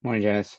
Morning, Janice.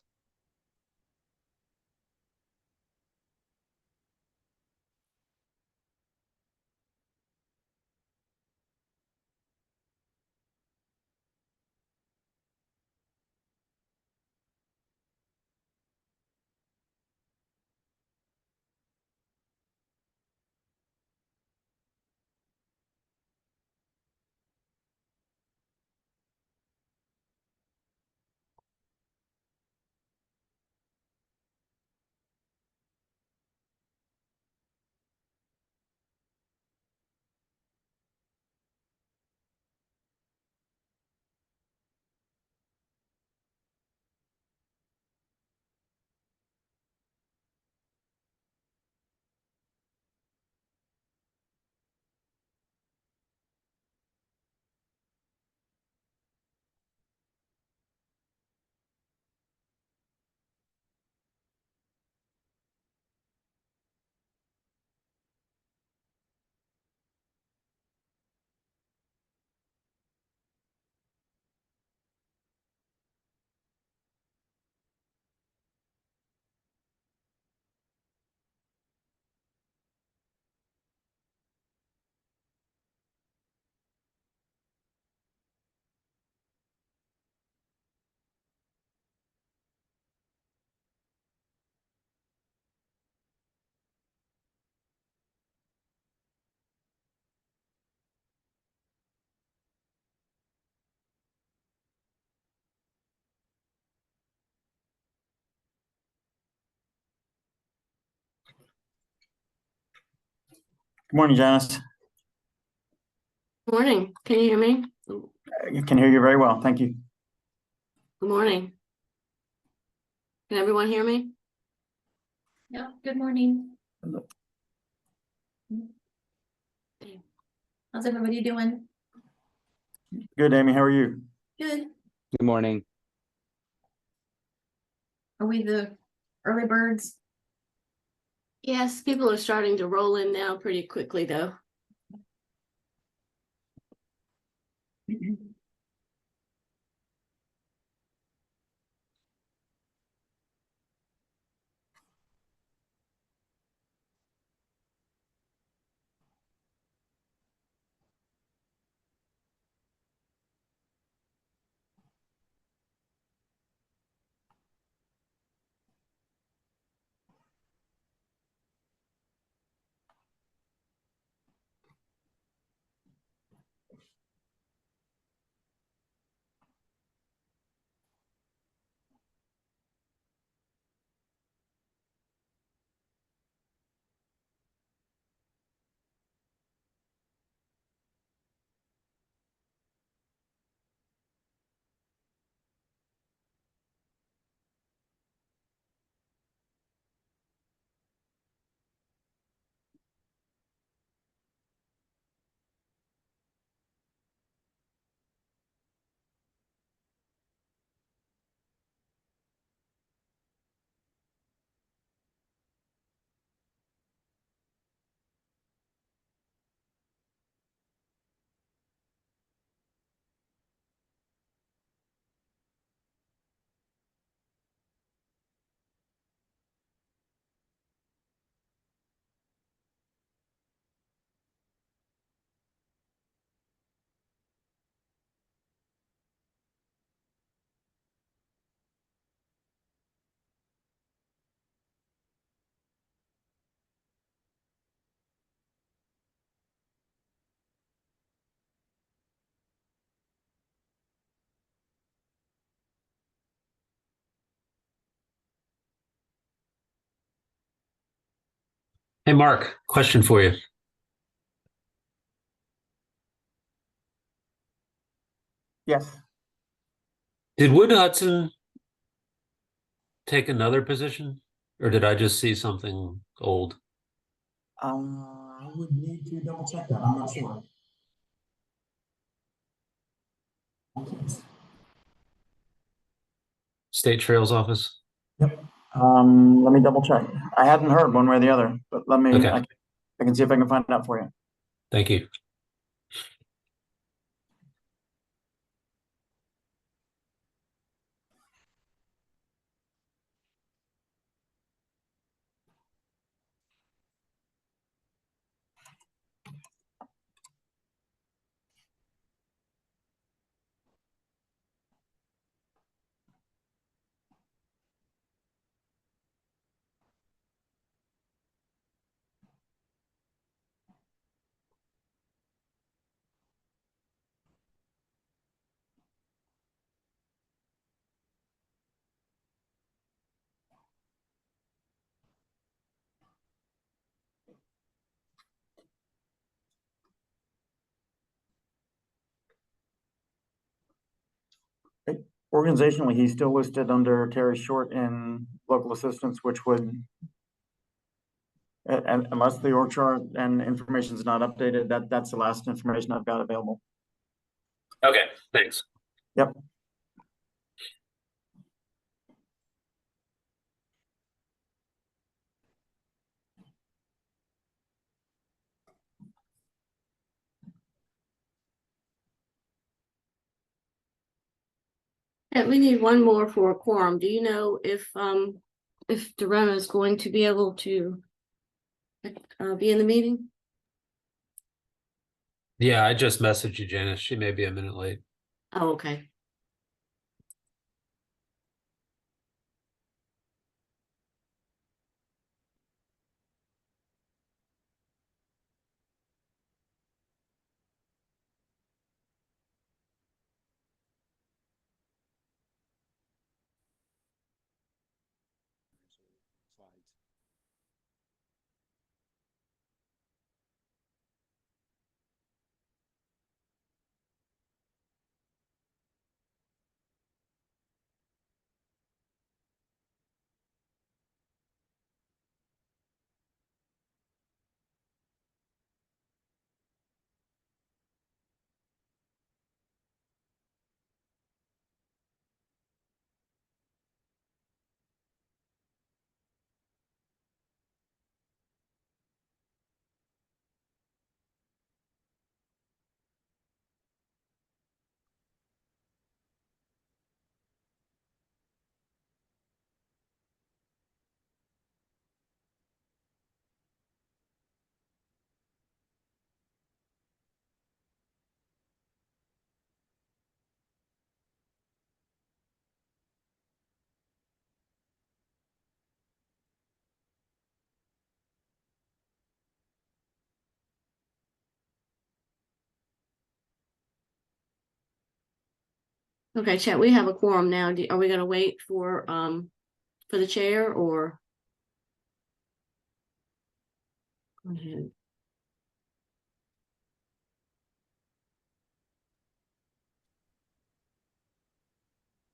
Good morning, Janice. Morning. Can you hear me? I can hear you very well. Thank you. Good morning. Can everyone hear me? Yeah, good morning. How's everybody doing? Good, Amy. How are you? Good. Good morning. Are we the early birds? Yes, people are starting to roll in now pretty quickly, though. Hey, Mark, question for you. Yes. Did Wood Hudson take another position, or did I just see something old? I would need to double check that. I'm not sure. State Trails Office? Yep. Let me double check. I hadn't heard one way or the other, but let me, Okay, I can see if I can find out for you. thank you. Organizationally, he's still listed under Terry Short in local assistance, which would, and unless the org chart and information is not updated, that's the last information I've got available. Okay, thanks. Yep. And we need one more for a quorum. Do you know if Dorona is going to be able to be in the meeting? Yeah, I just messaged you, Janice. She may be a minute late. Oh, okay. Okay, Chet, we have a quorum now. Are we gonna wait for the chair or? Go ahead.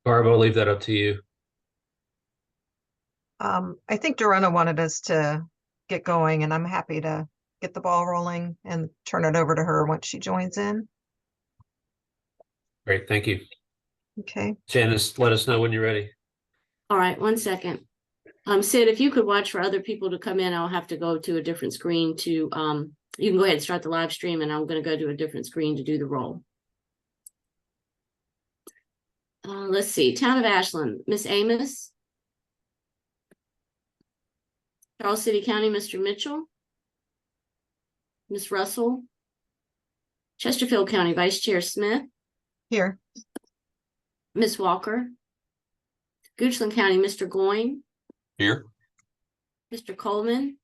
Barb, I'll leave that up to you. I think Dorona wanted us to get going, and I'm happy to get the ball rolling and turn it over to her once she joins in. Great, thank you. Okay. Janice, let us know when you're ready. All right, 1 second. Sid, if you could watch for other people to come in, I'll have to go to a different screen to you can go ahead and start the live stream, and I'm gonna go to a different screen to do the roll. Let's see, Town of Ashland, Miss Amos. Charles City County, Mr. Mitchell. Miss Russell. Chesterfield County, Vice Chair Smith. Here. Miss Walker. Goochland County, Mr. Goyne. Here. Mr. Coleman.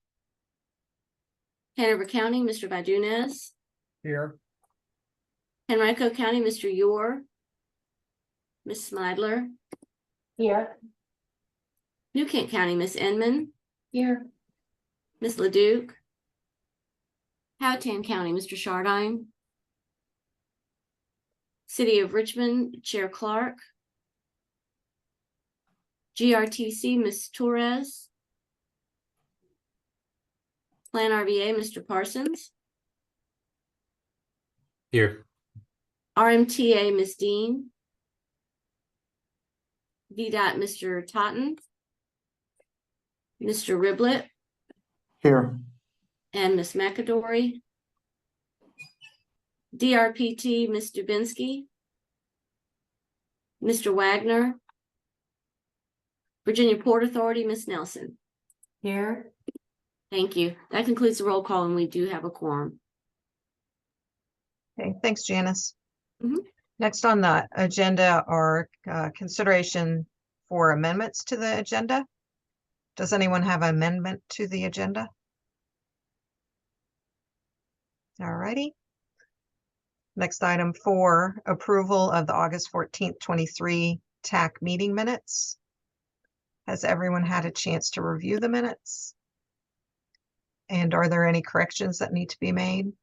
Hanover County, Mr. Badunez. Here. Henrico County, Mr. Yor. Miss Smidler. Here. New Kent County, Miss Enman. Here. Miss Leduc. Powhatan County, Mr. Shardine. City of Richmond, Chair Clark. GRTC, Miss Torres. Plan RVA, Mr. Parsons. Here. RMTA, Miss Dean. VDOT, Mr. Totten. Mr. Riblet. Here. And Miss McAdory. DRPT, Miss Dubinsky. Mr. Wagner. Virginia Port Authority, Miss Nelson. Here. Thank you. That concludes the roll call, and we do have a quorum. Okay, thanks, Janice. Mhm. Next on the agenda are consideration for amendments to the agenda. Does anyone have an amendment to the agenda? All righty. Next item 4, approval of the August 14th, 23 TAC meeting minutes. Has everyone had a chance to review the minutes? And are there any corrections that need to be made?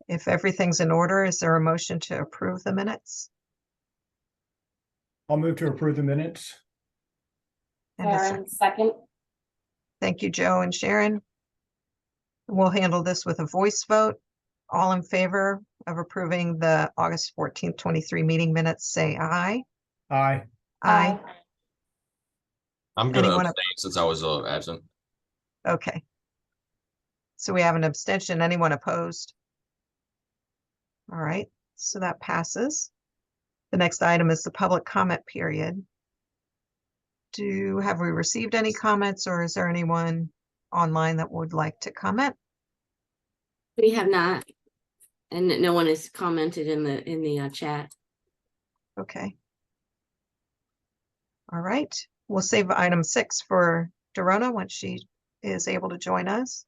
If everything's in order, is there a motion to approve the minutes? I'll move to approve the minutes. And a second. Sharon, second. Thank you, Joe and Sharon. We'll handle this with a voice vote. All in favor of approving the August 14th, 23 meeting minutes, say aye. Aye. Aye. I'm gonna Anyone- abstain since I was absent. Okay. So we have an abstention. Anyone opposed? All right, so that passes. The next item is the public comment period. Have we received any comments, or is there anyone online that would like to comment? We have not, and no one has commented in the chat. Okay. All right, we'll save item 6 for Dorona once she is able to join us.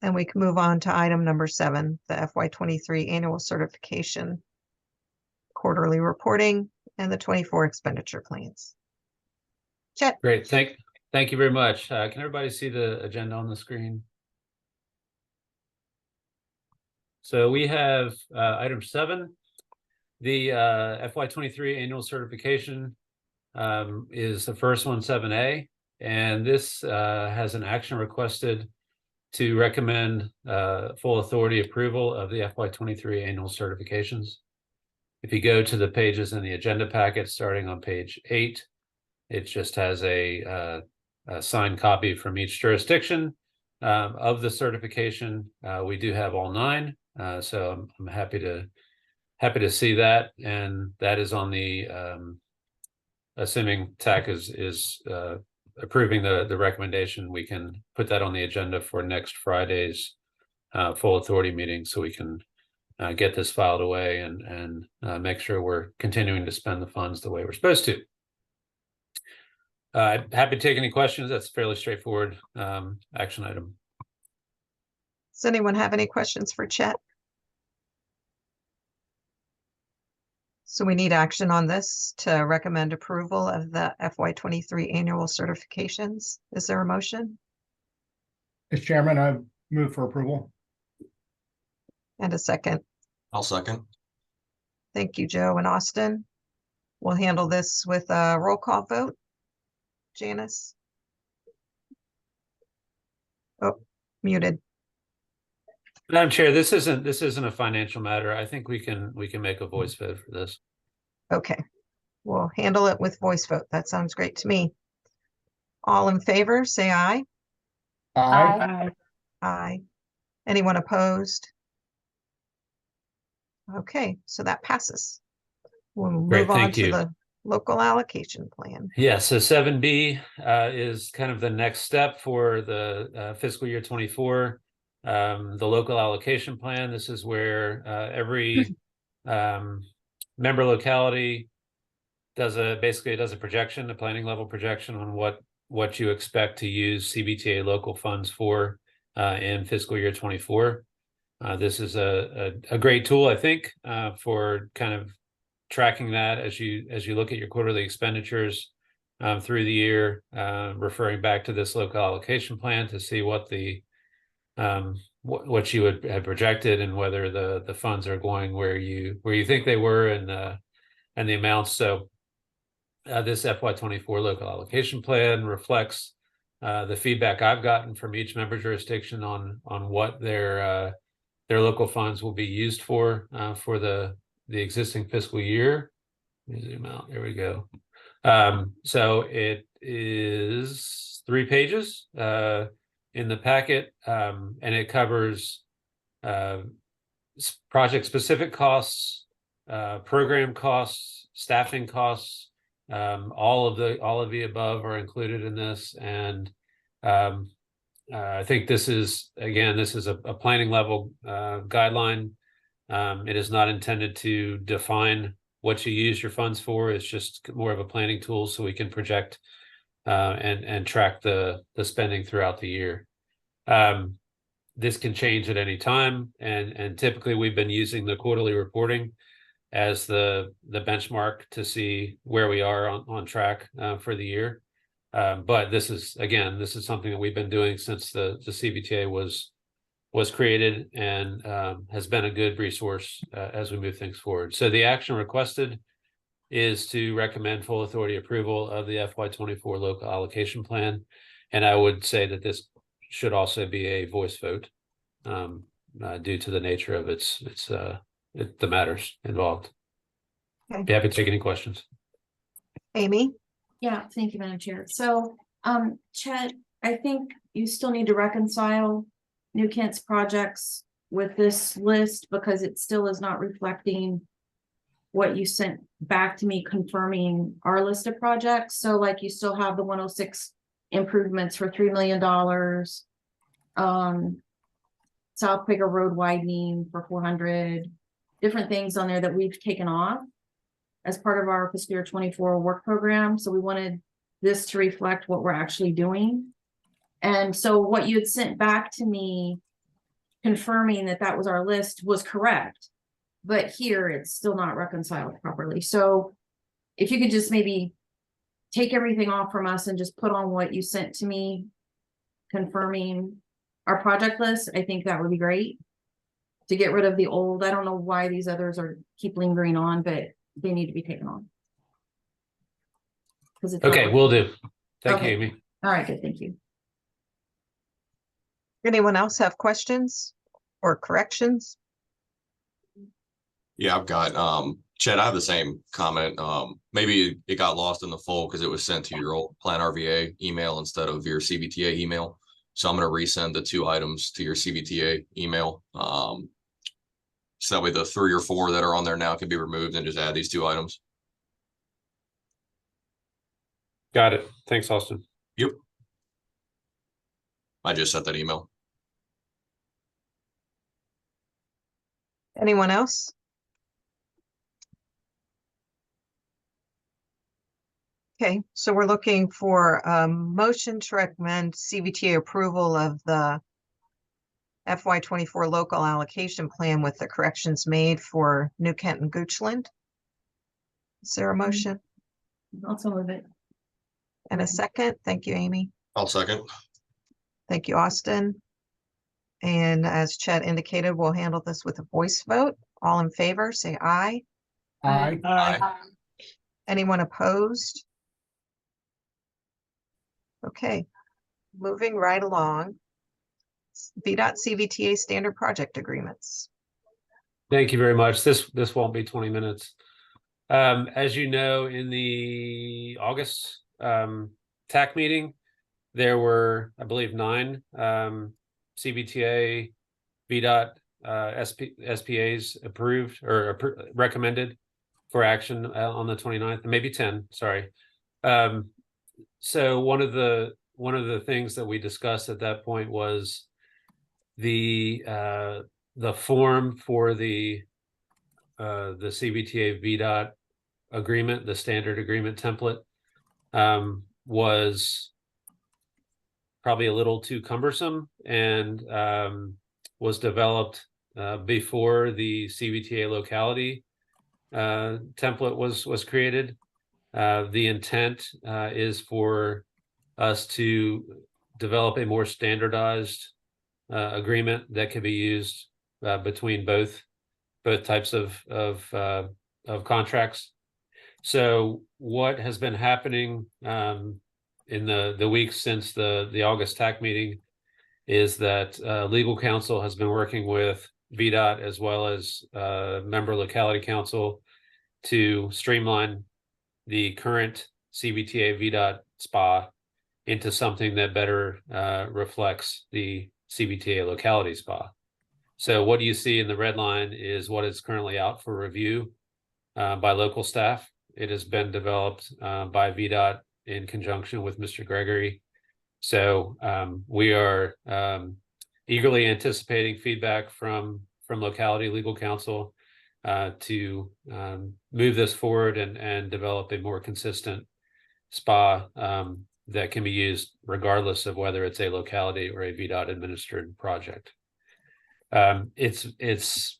And we can move on to item number 7, the FY23 annual certification, quarterly reporting, and the 24 expenditure plans. Chet, Great, thank you very much. Can everybody see the agenda on the screen? So we have item 7, the FY23 annual certification is the first one, 7A, and this has an action requested to recommend full authority approval of the FY23 annual certifications. If you go to the pages in the agenda packet, starting on page 8, it just has a signed copy from each jurisdiction of the certification. We do have all 9, so I'm happy to see that, and that is on the assuming TAC is approving the recommendation, we can put that on the agenda for next Friday's full authority meeting, so we can get this filed away and make sure we're continuing to spend the funds the way we're supposed to. Happy to take any questions. That's a fairly straightforward action item. does anyone have any questions for Chet? So we need action on this to recommend approval of the FY23 annual certifications. Is there a motion As chairman, I move for approval. and a second? I'll second. Thank you, Joe and Austin. We'll handle this with a roll call vote. Janice? Oh, muted. Madam Chair, this isn't a financial matter. I think we can make a voice vote for this. Okay, we'll handle it with voice vote. That sounds great to me. All in favor, say aye. Aye. Aye. Anyone opposed? Okay, so that passes. We'll Great, move on thank to you. the local allocation plan. Yeah, so 7B is kind of the next step for the fiscal year 24. The local allocation plan. This is where every member locality basically does a projection, a planning level projection on what you expect to use CVTA local funds for in fiscal year 24. This is a great tool, I think, for kind of tracking that as you look at your quarterly expenditures through the year, referring back to this local allocation plan to see what the what you would have projected and whether the funds are going where you think they were and the amounts. So this FY24 local allocation plan reflects the feedback I've gotten from each member jurisdiction on what their local funds will be used for the existing fiscal year. Let me zoom out. There we go. So it is 3 pages in the packet, and it covers project specific costs, program costs, staffing costs. All of the above are included in this, and I think this is a planning level guideline. It is not intended to define what you use your funds for. It's just more of a planning tool so we can project and track the spending throughout the year. This can change at any time, and typically we've been using the quarterly reporting as the benchmark to see where we are on track for the year. But this is something that we've been doing since the CVTA was was created and has been a good resource as we move things forward. So the action requested is to recommend full authority approval of the FY24 local allocation plan. And I would say that this should also be a voice vote due to the nature of the matters involved. Okay. Be happy to take any questions. Amy? Yeah, thank you, Madam Chair. So, Chet, I think you still need to reconcile New Kent's projects with this list because it still is not reflecting what you sent back to me confirming our list of projects. So like you still have the 106 improvements for $3 million. South Quaker Road widening for 400, different things on there that we've taken off as part of our fiscal year 24 work program. So we wanted this to reflect what we're actually doing. And so what you had sent back to me confirming that that was our list was correct, but here it's still not reconciled properly. So if you could just maybe take everything off from us and just put on what you sent to me confirming our project list, I think that would be great to get rid of the old. I don't know why these others keep lingering on, but they need to be taken off. Okay, will do. Thank you, Okay. Amy. All right, good, thank you. Anyone else have questions or corrections? Yeah, I've got, Chad, I have the same comment. Maybe it got lost in the fold because it was sent to your old Plan RVA email instead of your CVTA email. So I'm going to resend the 2 items to your CVTA email. So that way the 3 or 4 that are on there now can be removed and just add these 2 items. Got it. Thanks, Austin. Yep. I just sent that email. Anyone else? Okay, so we're looking for a motion to recommend CVTA approval of the FY24 local allocation plan with the corrections made for New Kent and Goochland. Is there a motion Also move it. and a second? Thank you, Amy. I'll second. Thank you, Austin. And as Chet indicated, we'll handle this with a voice vote. All in favor, say aye. Aye. Aye. Anyone opposed? Okay, moving right along. VDOT CVTA standard project agreements. Thank you very much. This won't be 20 minutes. As you know, in the August TAC meeting, there were, I believe, 9 CVTA VDOT SPAs approved or recommended for action on the 29th, maybe 10, sorry. So one of the things that we discussed at that point was the form for the CVTA VDOT agreement, the standard agreement template, was probably a little too cumbersome and was developed before the CVTA locality template was created. The intent is for us to develop a more standardized agreement that can be used between both types of contracts. So what has been happening in the weeks since the August TAC meeting is that legal counsel has been working with VDOT as well as member locality council to streamline the current CVTA VDOT SPA into something that better reflects the CVTA locality SPA. So what you see in the red line is what is currently out for review by local staff. It has been developed by VDOT in conjunction with Mr. Gregory. So we are eagerly anticipating feedback from locality legal counsel to move this forward and develop a more consistent SPA that can be used regardless of whether it's a locality or a VDOT administered project. It's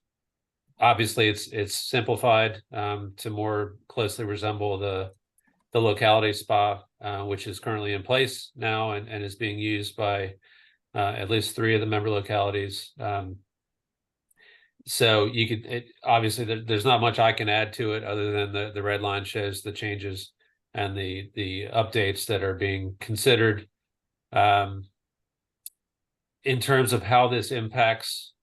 obviously it's simplified to more closely resemble the locality SPA, which is currently in place now and is being used by at least 3 of the member localities. So you could, obviously there's not much I can add to it other than the red line shows the changes and the updates that are being considered. In terms of how this impacts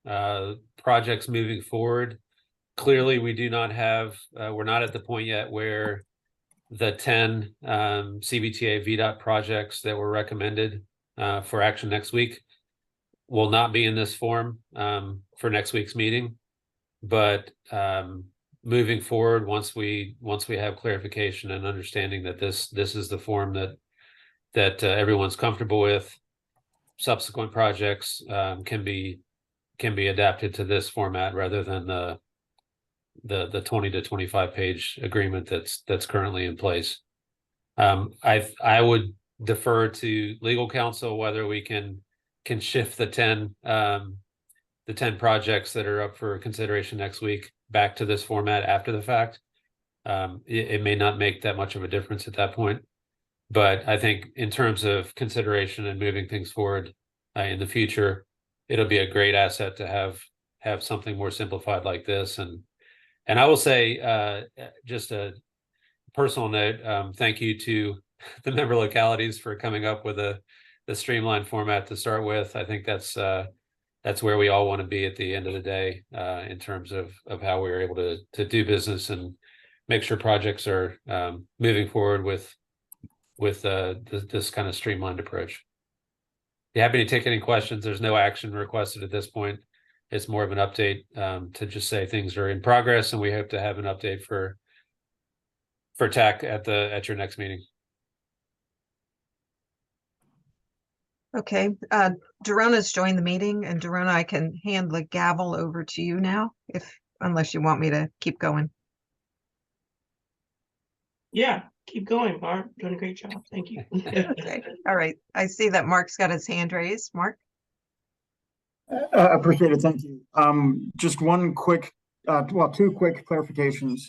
projects moving forward, clearly we do not have, we're not at the point yet where the 10 CVTA VDOT projects that were recommended for action next week will not be in this form for next week's meeting. But moving forward, once we have clarification and understanding that this is the form that everyone's comfortable with, subsequent projects can be adapted to this format rather than the 20 to 25 page agreement that's currently in place. I would defer to legal counsel whether we can shift the 10 projects that are up for consideration next week back to this format after the fact. It may not make that much of a difference at that point, but I think in terms of consideration and moving things forward in the future, it'll be a great asset to have something more simplified like this. And I will say, just a personal note, thank you to the member localities for coming up with the streamlined format to start with. I think that's where we all want to be at the end of the day, in terms of how we're able to do business and make sure projects are moving forward with this kind of streamlined approach. Be happy to take any questions. There's no action requested at this point. It's more of an update to just say things are in progress, and we hope to have an update for TAC at your next meeting. Okay, Darona's joined the meeting, and Darona, I can hand the gavel over to you now, unless you want me to keep going. Yeah, keep going, Barb. Doing a great job. Thank you. Okay, all right. I see that Mark's got his hand raised. Mark? Appreciate it. Thank you. Just one quick, two quick clarifications.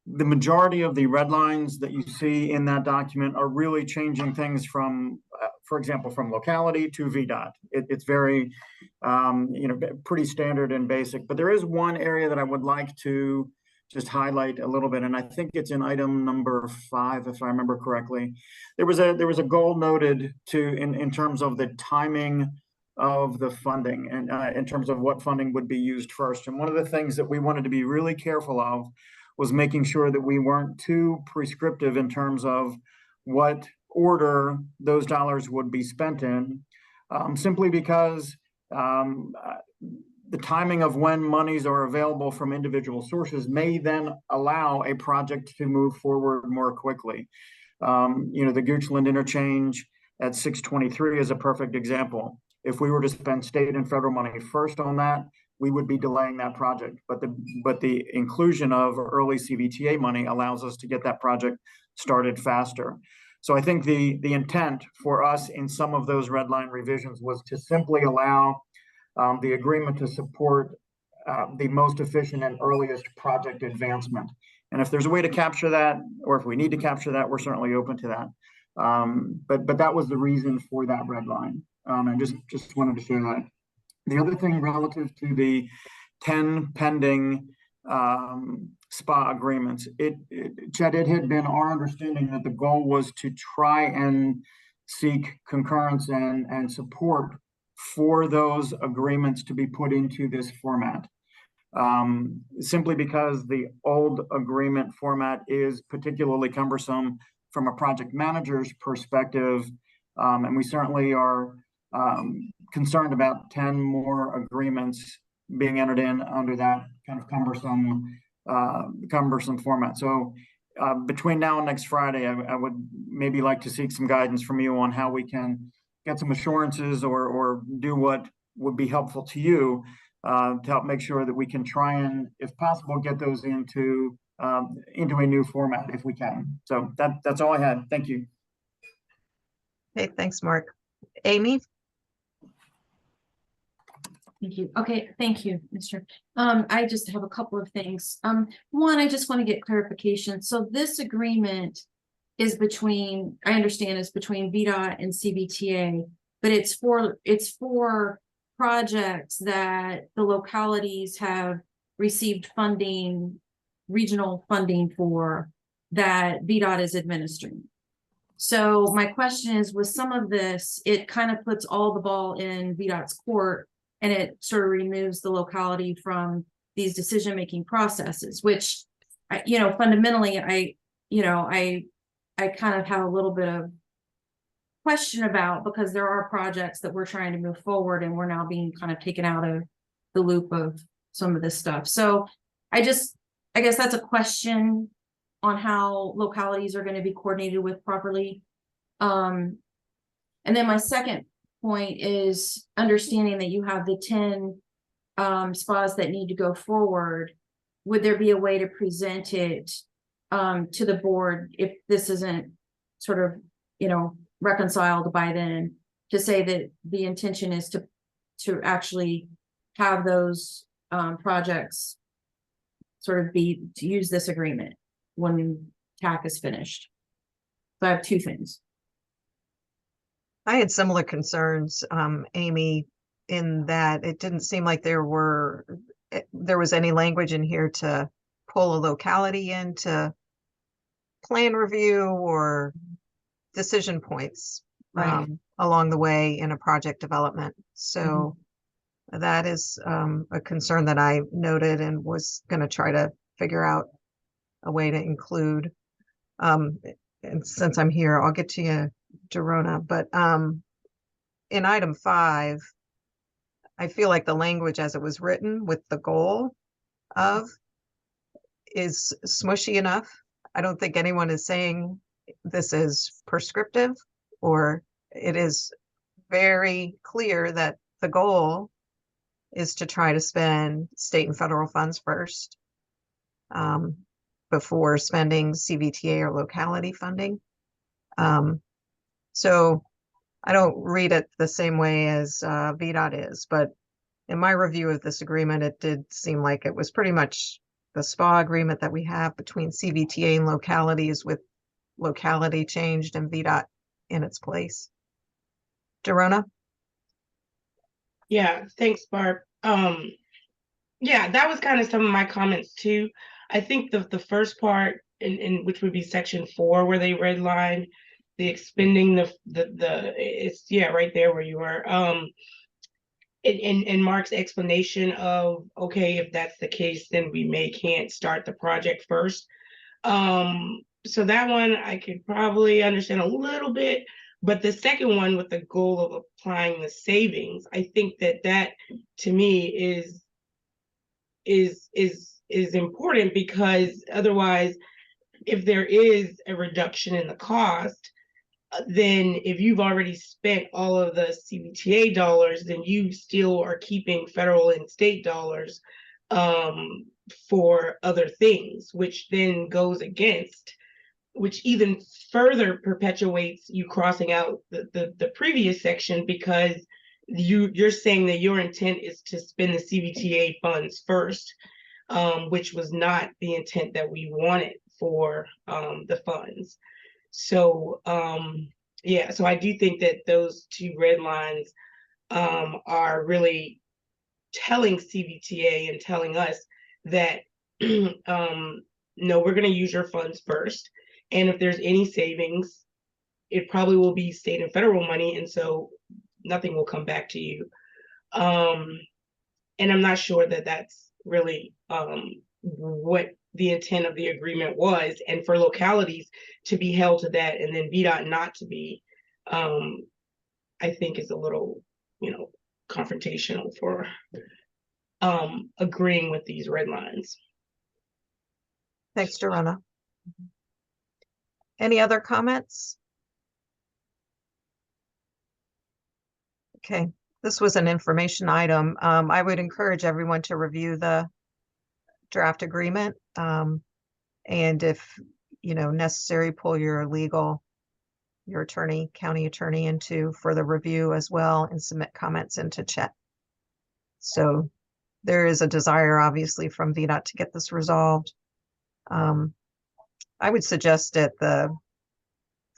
The majority of the red lines that you see in that document are really changing things from, for example, from locality to VDOT. It's very, pretty standard and basic. But there is one area that I would like to just highlight a little bit, and I think it's in item number 5, if I remember correctly. There was a goal noted in terms of the timing of the funding and in terms of what funding would be used first. And one of the things that we wanted to be really careful of was making sure that we weren't too prescriptive in terms of what order those dollars would be spent in, simply because the timing of when monies are available from individual sources may then allow a project to move forward more quickly. The Goochland interchange at 623 is a perfect example. If we were to spend state and federal money first on that, we would be delaying that project. But the inclusion of early CVTA money allows us to get that project started faster. So I think the intent for us in some of those red line revisions was to simply allow the agreement to support the most efficient and earliest project advancement. And if there's a way to capture that, or if we need to capture that, we're certainly open to that. But that was the reason for that red line. I just wanted to share that. The other thing relative to the 10 pending SPA agreements, Chad, it had been our understanding that the goal was to try and seek concurrence and support for those agreements to be put into this format. Simply because the old agreement format is particularly cumbersome from a project manager's perspective, and we certainly are concerned about 10 more agreements being entered in under that kind of cumbersome format. So between now and next Friday, I would maybe like to seek some guidance from you on how we can get some assurances or do what would be helpful to you to help make sure that we can try and, if possible, get those into a new format if we can. So that's all I had. Thank you. Okay, thanks, Mark. Amy? Thank you. Okay, thank you, Mr. I just have a couple of things. One, I just want to get clarification. So this agreement is between, I understand is between VDOT and CVTA, but it's for projects that the localities have received funding, regional funding for, that VDOT is administering. So my question is, with some of this, it kind of puts all the ball in VDOT's court, and it sort of removes the locality from these decision-making processes, which, fundamentally, I kind of have a little bit of question about, because there are projects that we're trying to move forward and we're now being kind of taken out of the loop of some of this stuff. So I guess that's a question on how localities are going to be coordinated with properly. And then my second point is understanding that you have the 10 spas that need to go forward. Would there be a way to present it to the board if this isn't sort of, reconciled by then, to say that the intention is to actually have those projects sort of to use this agreement when TAC is finished? So I have two things. I had similar concerns, Amy, in that it didn't seem like there was any language in here to pull a locality into plan review or decision points Right. along the way in a project development. So that is a concern that I noted and was going to try to figure out a way to include. And since I'm here, I'll get to you, Dorona. But in item 5, I feel like the language as it was written with the goal of is smushy enough. I don't think anyone is saying this is prescriptive, or it is very clear that the goal is to try to spend state and federal funds first before spending CVTA or locality funding. So I don't read it the same way as VDOT is, but in my review of this agreement, it did seem like it was pretty much the SPA agreement that we have between CVTA and localities, with locality changed and VDOT in its place. Dorona? Yeah, thanks, Barb. Yeah, that was kind of some of my comments too. I think the first part in which would be section 4, where they redline the expending it's right there where you are. In Mark's explanation of, okay, if that's the case, then we can't start the project first. So that one I could probably understand a little bit, but the second one with the goal of applying the savings, I think that to me is important, because otherwise, if there is a reduction in the cost, then if you've already spent all of the CVTA dollars, then you still are keeping federal and state dollars for other things, which then goes against, which even further perpetuates you crossing out the previous section, because you're saying that your intent is to spend the CVTA funds first, which was not the intent that we wanted for the funds. So so I do think that those two red lines are really telling CVTA and telling us that no, we're going to use your funds first, and if there's any savings, it probably will be state and federal money, and so nothing will come back to you. And I'm not sure that that's really what the intent of the agreement was, and for localities to be held to that and then VDOT not to be, I think is a little, confrontational for agreeing with these red lines. Thanks, Dorona. Any other comments? Okay, this was an information item. I would encourage everyone to review the draft agreement. And if, necessary, pull your attorney, county attorney into further review as well, and submit comments into chat. So there is a desire, obviously, from VDOT to get this resolved. I would suggest at the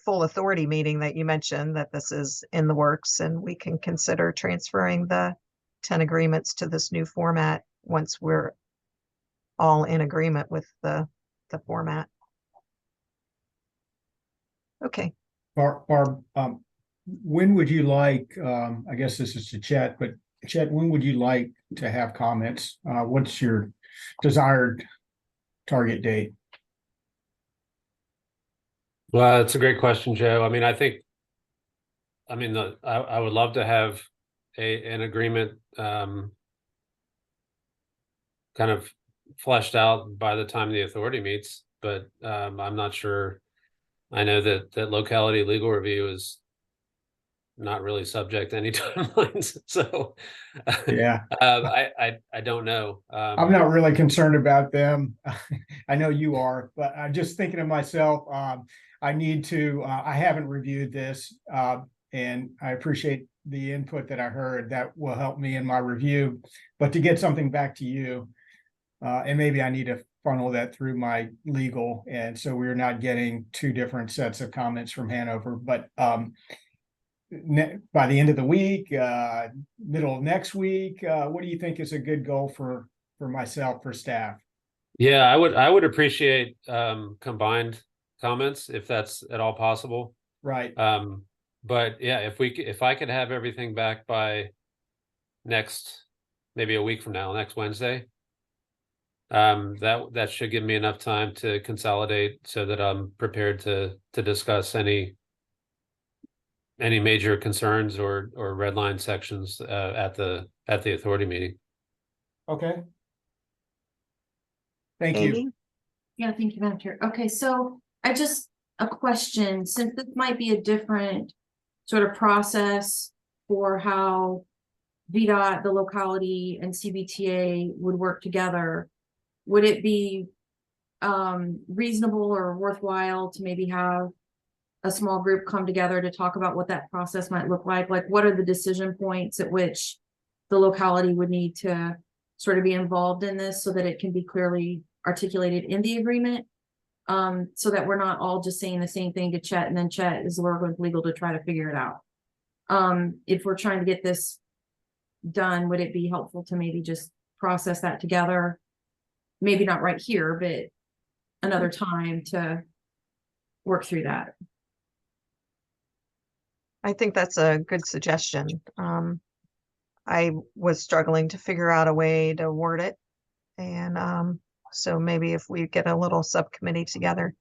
full authority meeting that you mentioned, that this is in the works and we can consider transferring the 10 agreements to this new format once we're all in agreement with the format. Okay. Barb, when would you like, I guess this is to Chet, but Chet, when would you like to have comments? What's your desired target date? Well, it's a great question, Joe. I mean, I would love to have an agreement kind of fleshed out by the time the authority meets, but I'm not sure. I know that locality legal review is not really subject to any timelines, so Yeah. I don't know. I'm not really concerned about them. I know you are, but I'm just thinking of myself. I need to, I haven't reviewed this, and I appreciate the input that I heard. That will help me in my review, but to get something back to you, and maybe I need to funnel that through my legal, and so we're not getting two different sets of comments from Hanover. But by the end of the week, middle of next week, what do you think is a good goal for myself, for staff? Yeah, I would appreciate combined comments if that's at all possible. Right. But yeah, if I could have everything back by maybe a week from now, next Wednesday, that should give me enough time to consolidate so that I'm prepared to discuss any major concerns or red line sections at the authority meeting. Okay. Thank you. Amy? Yeah, thank you, Madam Chair. Okay, so a question, since this might be a different sort of process for how VDOT, the locality, and CVTA would work together, would it be reasonable or worthwhile to maybe have a small group come together to talk about what that process might look like? Like, what are the decision points at which the locality would need to sort of be involved in this so that it can be clearly articulated in the agreement? So that we're not all just saying the same thing to Chet, and then Chet is working with legal to try to figure it out. If we're trying to get this done, would it be helpful to maybe just process that together? Maybe not right here, but another time to work through that. I think that's a good suggestion. I was struggling to figure out a way to word it. And so maybe if we get a little subcommittee together,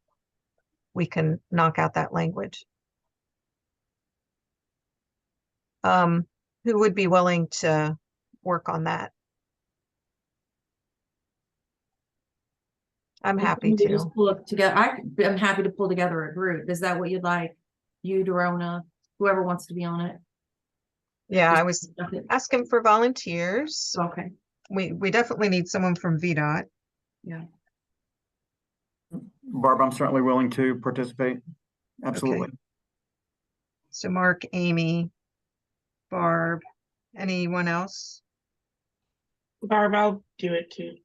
we can knock out that language. Who would be willing to work on that? I'm happy We just to. pull it together. I'm happy to pull together a group. Is that what you'd like? You, Dorona, whoever wants to be on it. Yeah, I Just- was asking for volunteers. Okay. We definitely need someone from VDOT. Yeah. Barb, I'm certainly willing to participate. Absolutely. So Mark, Amy, Barb, anyone else? Barb, I'll do it too.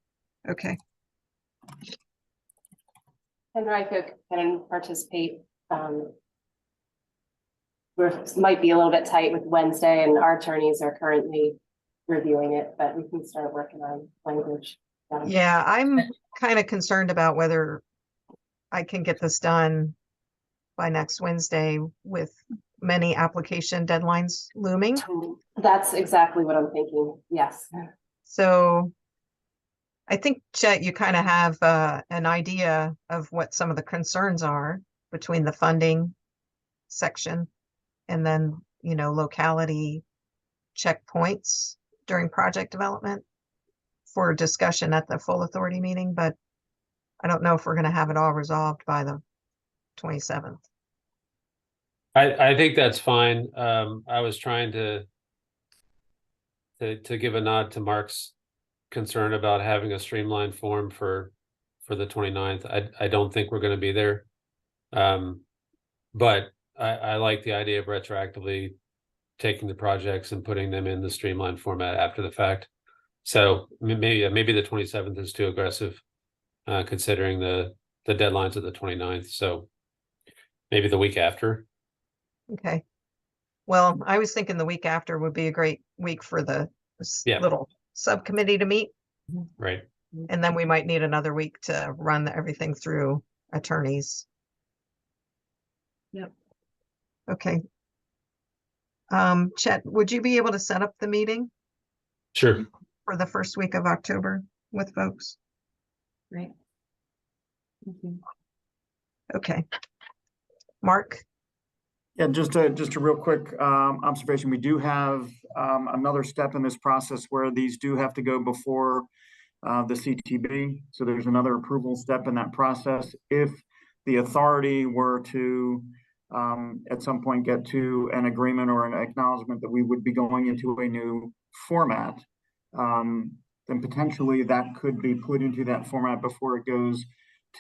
Okay. And I can participate. We might be a little bit tight with Wednesday, and our attorneys are currently reviewing it, but we can start working on language. Yeah, I'm kind of concerned about whether I can get this done by next Wednesday with many application deadlines looming. That's exactly what I'm thinking. Yes. So I think, Chet, you kind of have an idea of what some of the concerns are between the funding section and then, locality checkpoints during project development for discussion at the full authority meeting, but I don't know if we're going to have it all resolved by the 27th. I think that's fine. I was trying to give a nod to Mark's concern about having a streamlined form for the 29th. I don't think we're going to be there. But I like the idea of retroactively taking the projects and putting them in the streamlined format after the fact. So maybe the 27th is too aggressive, considering the deadlines of the 29th. So maybe the week after. Okay. Well, I was thinking the week after would be a great week for the Yeah. little subcommittee to meet. Right. And then we might need another week to run everything through attorneys. Yep. Okay. Chet, would you be able to set up the meeting Sure. for the first week of October with folks? Right. Thank you. Okay. Mark? Yeah, just a real quick observation. We do have another step in this process where these do have to go before the CTB. So there's another approval step in that process. If the authority were to at some point get to an agreement or an acknowledgement that we would be going into a new format, then potentially that could be put into that format before it goes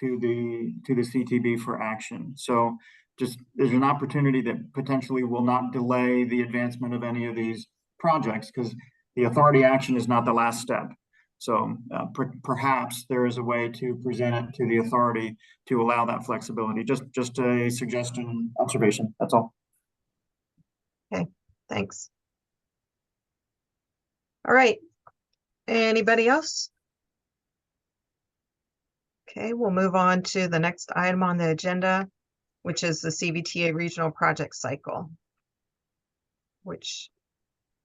to the CTB for action. So just there's an opportunity that potentially will not delay the advancement of any of these projects because the authority action is not the last step. So perhaps there is a way to present it to the authority to allow that flexibility. Just a suggestion, observation, that's all. Okay, thanks. All right. Anybody else? Okay, we'll move on to the next item on the agenda, which is the CVTA regional project cycle, which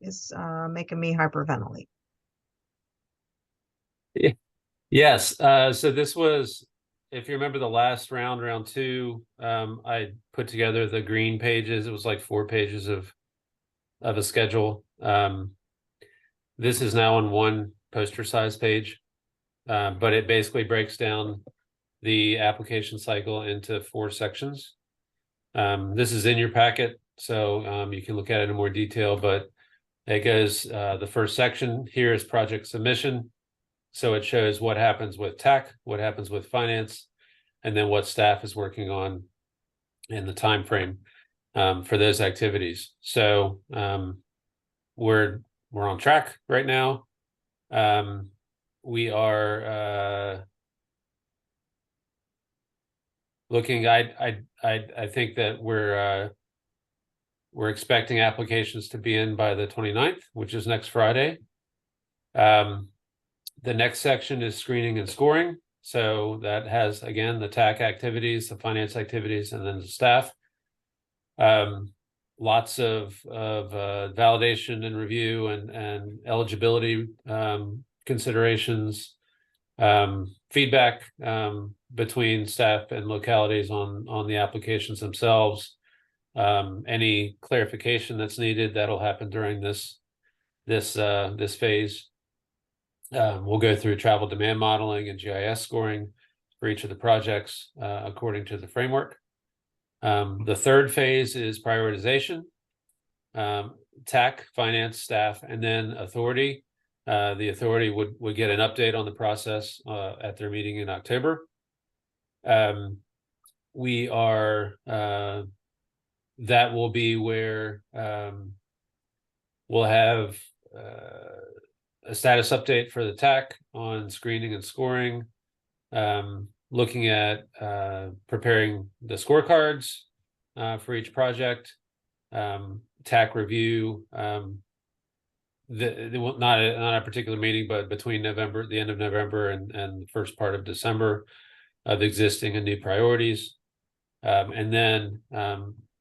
is making me hyperventilate. Yes. So this was, if you remember the last round 2, I put together the green pages. It was like 4 pages of a schedule. This is now on one poster size page, but it basically breaks down the application cycle into 4 sections. This is in your packet, so you can look at it in more detail, but it goes, the first section here is project submission. So it shows what happens with TAC, what happens with finance, and then what staff is working on in the time frame for those activities. So we're on track right now. We are looking. I think that we're expecting applications to be in by the 29th, which is next Friday. The next section is screening and scoring. So that has, again, the TAC activities, the finance activities, and then the staff. Lots of validation and review and eligibility considerations, feedback between staff and localities on the applications themselves. Any clarification that's needed, that'll happen during this phase. We'll go through travel demand modeling and GIS scoring for each of the projects according to the framework. The third phase is prioritization, TAC, finance, staff, and then authority. The authority would get an update on the process at their meeting in October. We are, that will be where we'll have a status update for the TAC on screening and scoring, looking at preparing the scorecards for each project, TAC review, not a particular meeting, but between the end of November and the first part of December, of existing and new priorities, and then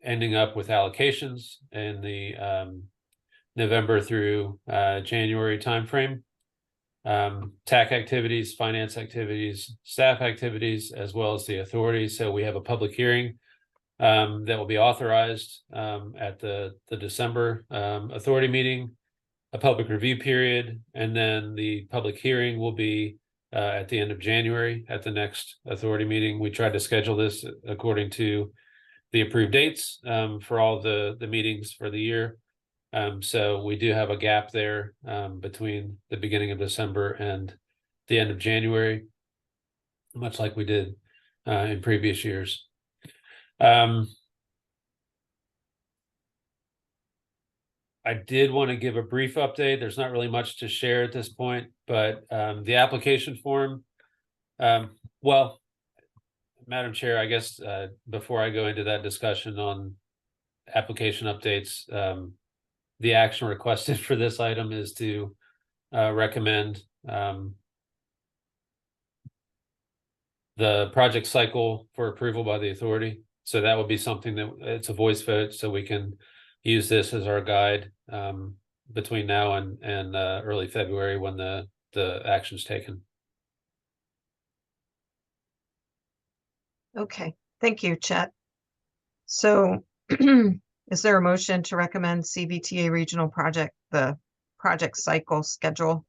ending up with allocations in the November through January timeframe. TAC activities, finance activities, staff activities, as well as the authority. So we have a public hearing that will be authorized at the December authority meeting, a public review period, and then the public hearing will be at the end of January at the next authority meeting. We tried to schedule this according to the approved dates for all the meetings for the year. So we do have a gap there between the beginning of December and the end of January, much like we did in previous years. I did want to give a brief update. There's not really much to share at this point, but the application form, well, Madam Chair, I guess, before I go into that discussion on application updates, the action requested for this item is to recommend the project cycle for approval by the authority. So that would be something that it's a voice vote, so we can use this as our guide between now and early February when the action's taken. Okay, thank you, Chet. So is there a motion to recommend CVTA regional project, the project cycle schedule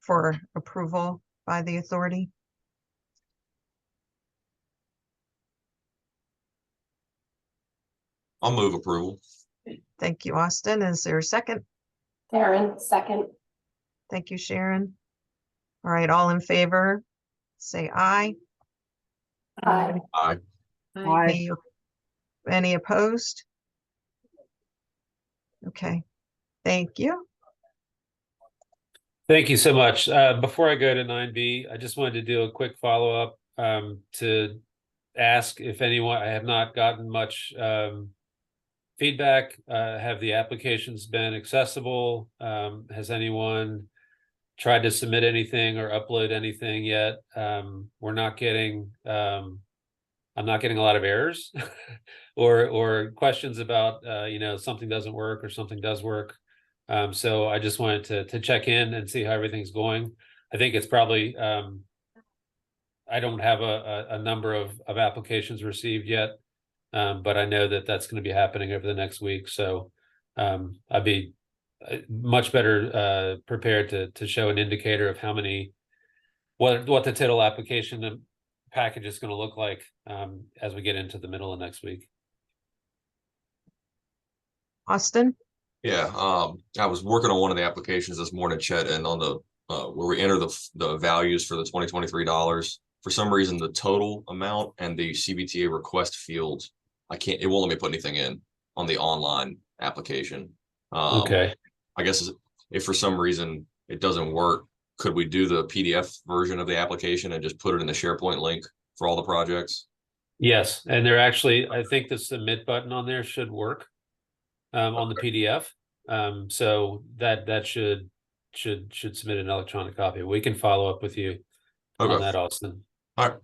for approval by the authority? I'll move approval. Thank you, Austin. Is there a second? Sharon, second. Thank you, Sharon. All right, all in favor, say aye. Aye. Aye. Any opposed? Okay, thank you. Thank you so much. Before I go to 9B, I just wanted to do a quick follow-up to ask if anyone, I have not gotten much feedback. Have the applications been accessible? Has anyone tried to submit anything or upload anything yet? We're not getting, I'm not getting a lot of errors or questions about, something doesn't work or something does work. So I just wanted to check in and see how everything's going. I think it's probably, I don't have a number of applications received yet, but I know that that's going to be happening over the next week. So I'd be much better prepared to show an indicator of how many, what the total application package is going to look like as we get into the middle of next week. Austin? Yeah, I was working on one of the applications this morning, Chet, and on the where we enter the values for the 2023 dollars. For some reason, the total amount and the CVTA request field, it won't let me put anything in on the online application. Okay. I guess if for some reason it doesn't work, could we do the PDF version of the application and just put it in the SharePoint link for all the projects? Yes, and they're actually, I think the submit button on there should work on the PDF. So that should submit an electronic copy. We can follow up with you on that, Austin. All right.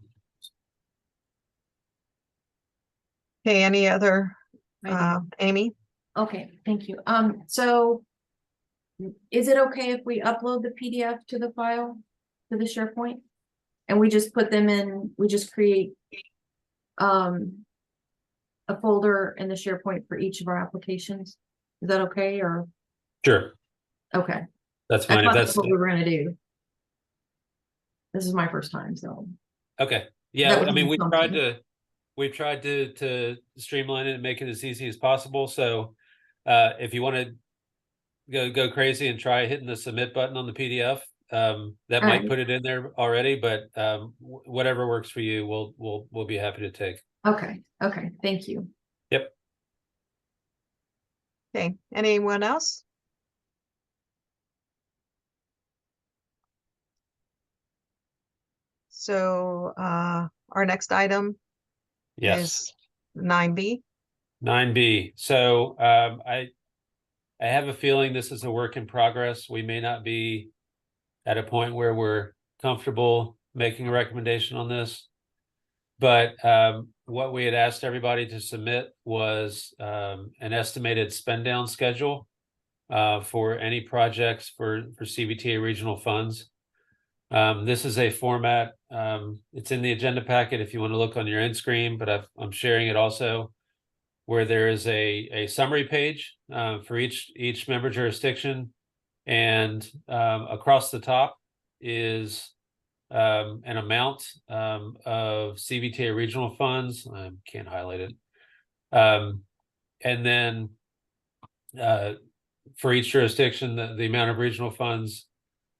Okay, any other, Amy? Okay, thank you. So is it okay if we upload the PDF to the file, to the SharePoint? And we just put them in, we just create a folder in the SharePoint for each of our applications? Is that okay, or? Sure, Okay, that's I fine. If thought that's that's what we were gonna do. This is my first time, so. okay. Yeah, That would I mean, be we've tried to streamline it and make it as easy as possible. So if you want to go crazy and try hitting the submit button on the PDF, that might put it in there already, but whatever works for you, we'll be happy to take. Okay, thank you. Yep. Okay, anyone else? So our next item Yes. is 9B. 9B. So I have a feeling this is a work in progress. We may not be at a point where we're comfortable making a recommendation on this. But what we had asked everybody to submit was an estimated spend down schedule for any projects for CVTA regional funds. This is a format, it's in the agenda packet if you want to look on your end screen, but I'm sharing it also, where there is a summary page for each member jurisdiction, and across the top is an amount of CVTA regional funds. I can't highlight it. And then for each jurisdiction, the amount of regional funds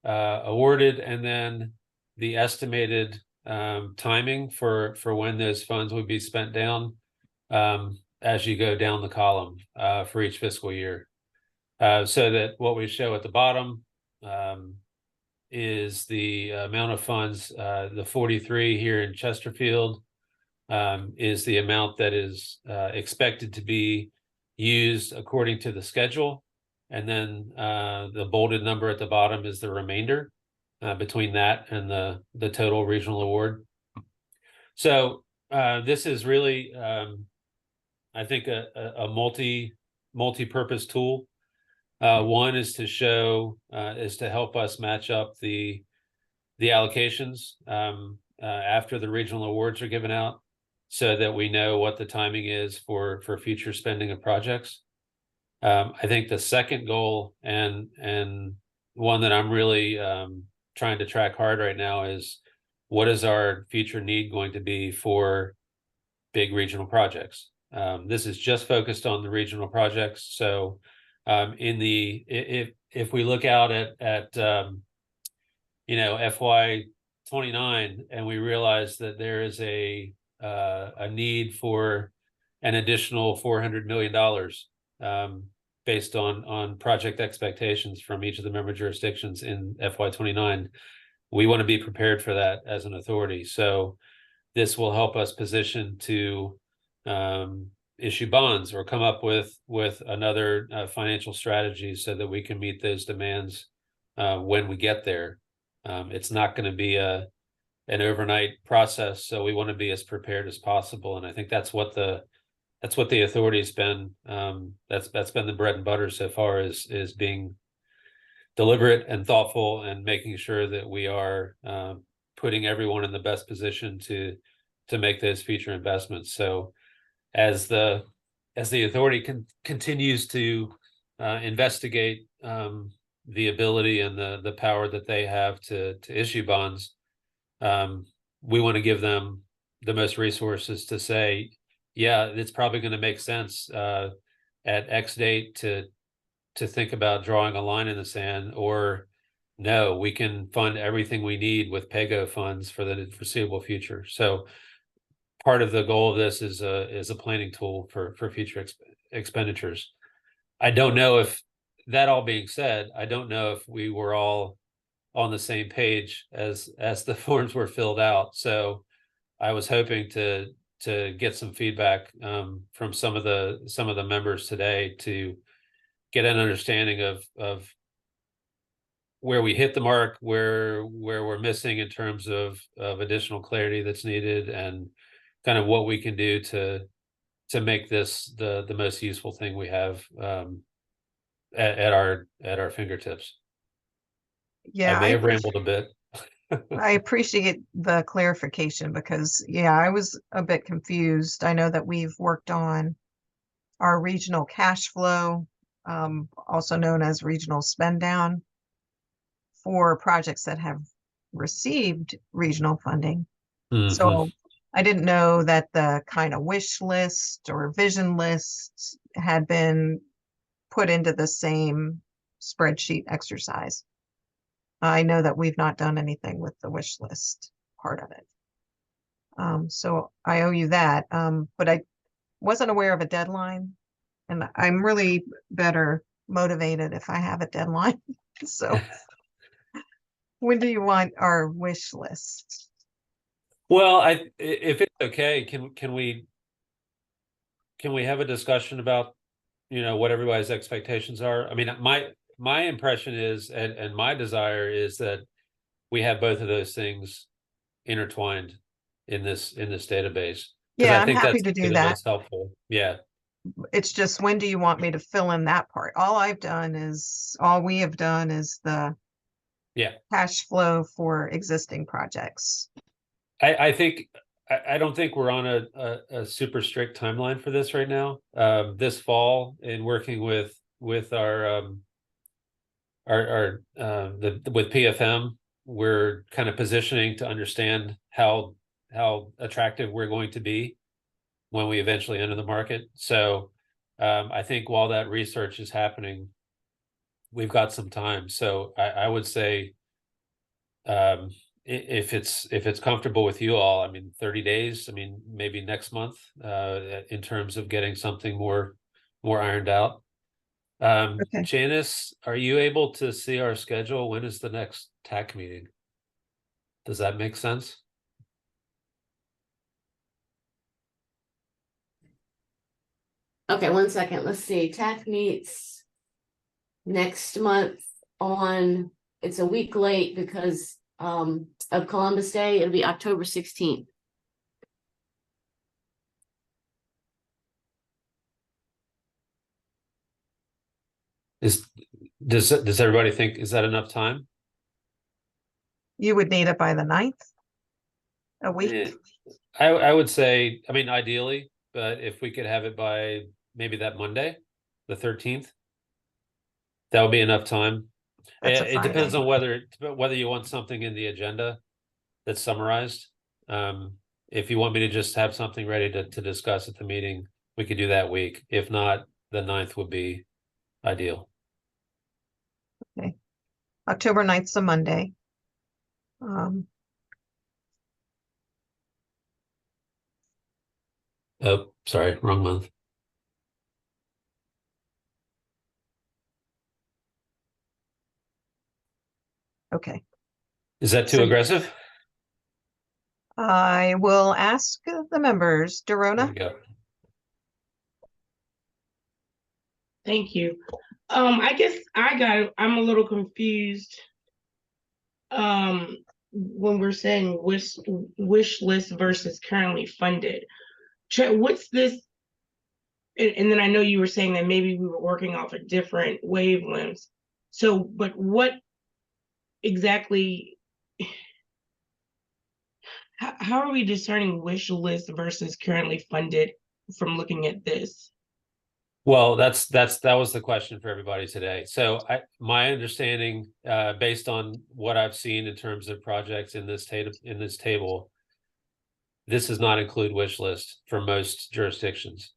awarded, and then the estimated timing for when those funds would be spent down as you go down the column for each fiscal year. So that what we show at the bottom is the amount of funds, the 43 here in Chesterfield, is the amount that is expected to be used according to the schedule. And then the bolded number at the bottom is the remainder between that and the total regional award. So this is really, I think, a multi-purpose tool. One is to show, is to help us match up the allocations after the regional awards are given out, so that we know what the timing is for future spending of projects. I think the second goal, and one that I'm really trying to track hard right now, is what is our future need going to be for big regional projects. This is just focused on the regional projects. So if we look out at FY 29 and we realize that there is a need for an additional $400 million based on project expectations from each of the member jurisdictions in FY 29, we want to be prepared for that as an authority. So this will help us position to issue bonds or come up with another financial strategy so that we can meet those demands when we get there. It's not going to be an overnight process, so we want to be as prepared as possible. And I think that's what the authority's been. That's been the bread and butter so far, is being deliberate and thoughtful and making sure that we are putting everyone in the best position to make those future investments. So as the authority continues to investigate the ability and the power that they have to issue bonds, we want to give them the most resources to say, yeah, it's probably going to make sense at X date to think about drawing a line in the sand, or no, we can fund everything we need with PAYGO funds for the foreseeable future. So part of the goal of this is a planning tool for future expenditures. I don't know if, that all being said, I don't know if we were all on the same page as the forms were filled out. So I was hoping to get some feedback from some of the members today to get an understanding of where we hit the mark, where we're missing in terms of additional clarity that's needed, and kind of what we can do to make this the most useful thing we have at our fingertips. Yeah, I may have rambled a bit. I appreciate the clarification, because yeah, I was a bit confused. I know that we've worked on our regional cash flow, also known as regional spend down, for projects that have received regional funding. Mhm. So I didn't know that the kind of wish list or vision list had been put into the same spreadsheet exercise. I know that we've not done anything with the wish list part of it. So I owe you that. But I wasn't aware of a deadline, and I'm really better motivated if I have a deadline. So when do you want our wish list? Well, if it's okay, can we have a discussion about what everybody's expectations are? I mean, my impression is, and my desire is, that we have both of those things intertwined in this database. Yeah, I I'm think happy that's to do the that. most helpful. Yeah. It's just, when do you want me to fill in that part? All we have done is the cash flow for existing projects. I think I don't think we're on a super strict timeline for this right now. This fall, in working with our with PFM, we're kind of positioning to understand how attractive we're going to be when we eventually enter the market. So I think while that research is happening, we've got some time. So I would say, if it's comfortable with you all, I mean, 30 days, I mean, maybe next month, in terms of getting something more ironed out. Okay. Janice, are you able to see our schedule? When is the next TAC meeting? Does that make sense? Okay, 1 second. Let's see. TAC meets next month on, it's a week late because of Columbus Day. It'll be October 16th. Does everybody think, is that enough time? You would need it by the 9th? A week? Eh, I would say, I mean, ideally, but if we could have it by maybe that Monday, the 13th, that would be enough time. That's a It depends Friday. on whether you want something in the agenda that's summarized. If you want me to just have something ready to discuss at the meeting, we could do that week. If not, the 9th would be ideal. October 9th's a Monday. Oh, sorry, wrong month. Okay. Is that too So- aggressive? I will ask the members. There Dorona? we go. Thank you. I guess I'm a little confused. When we're saying wish list versus currently funded. What's this? And then I know you were saying that maybe we were working off of different wavelengths. So, but what exactly, how are we discerning wish list versus currently funded from looking at this? Well, that was the question for everybody today. So my understanding, based on what I've seen in terms of projects in this table, this does not include wish list for most jurisdictions.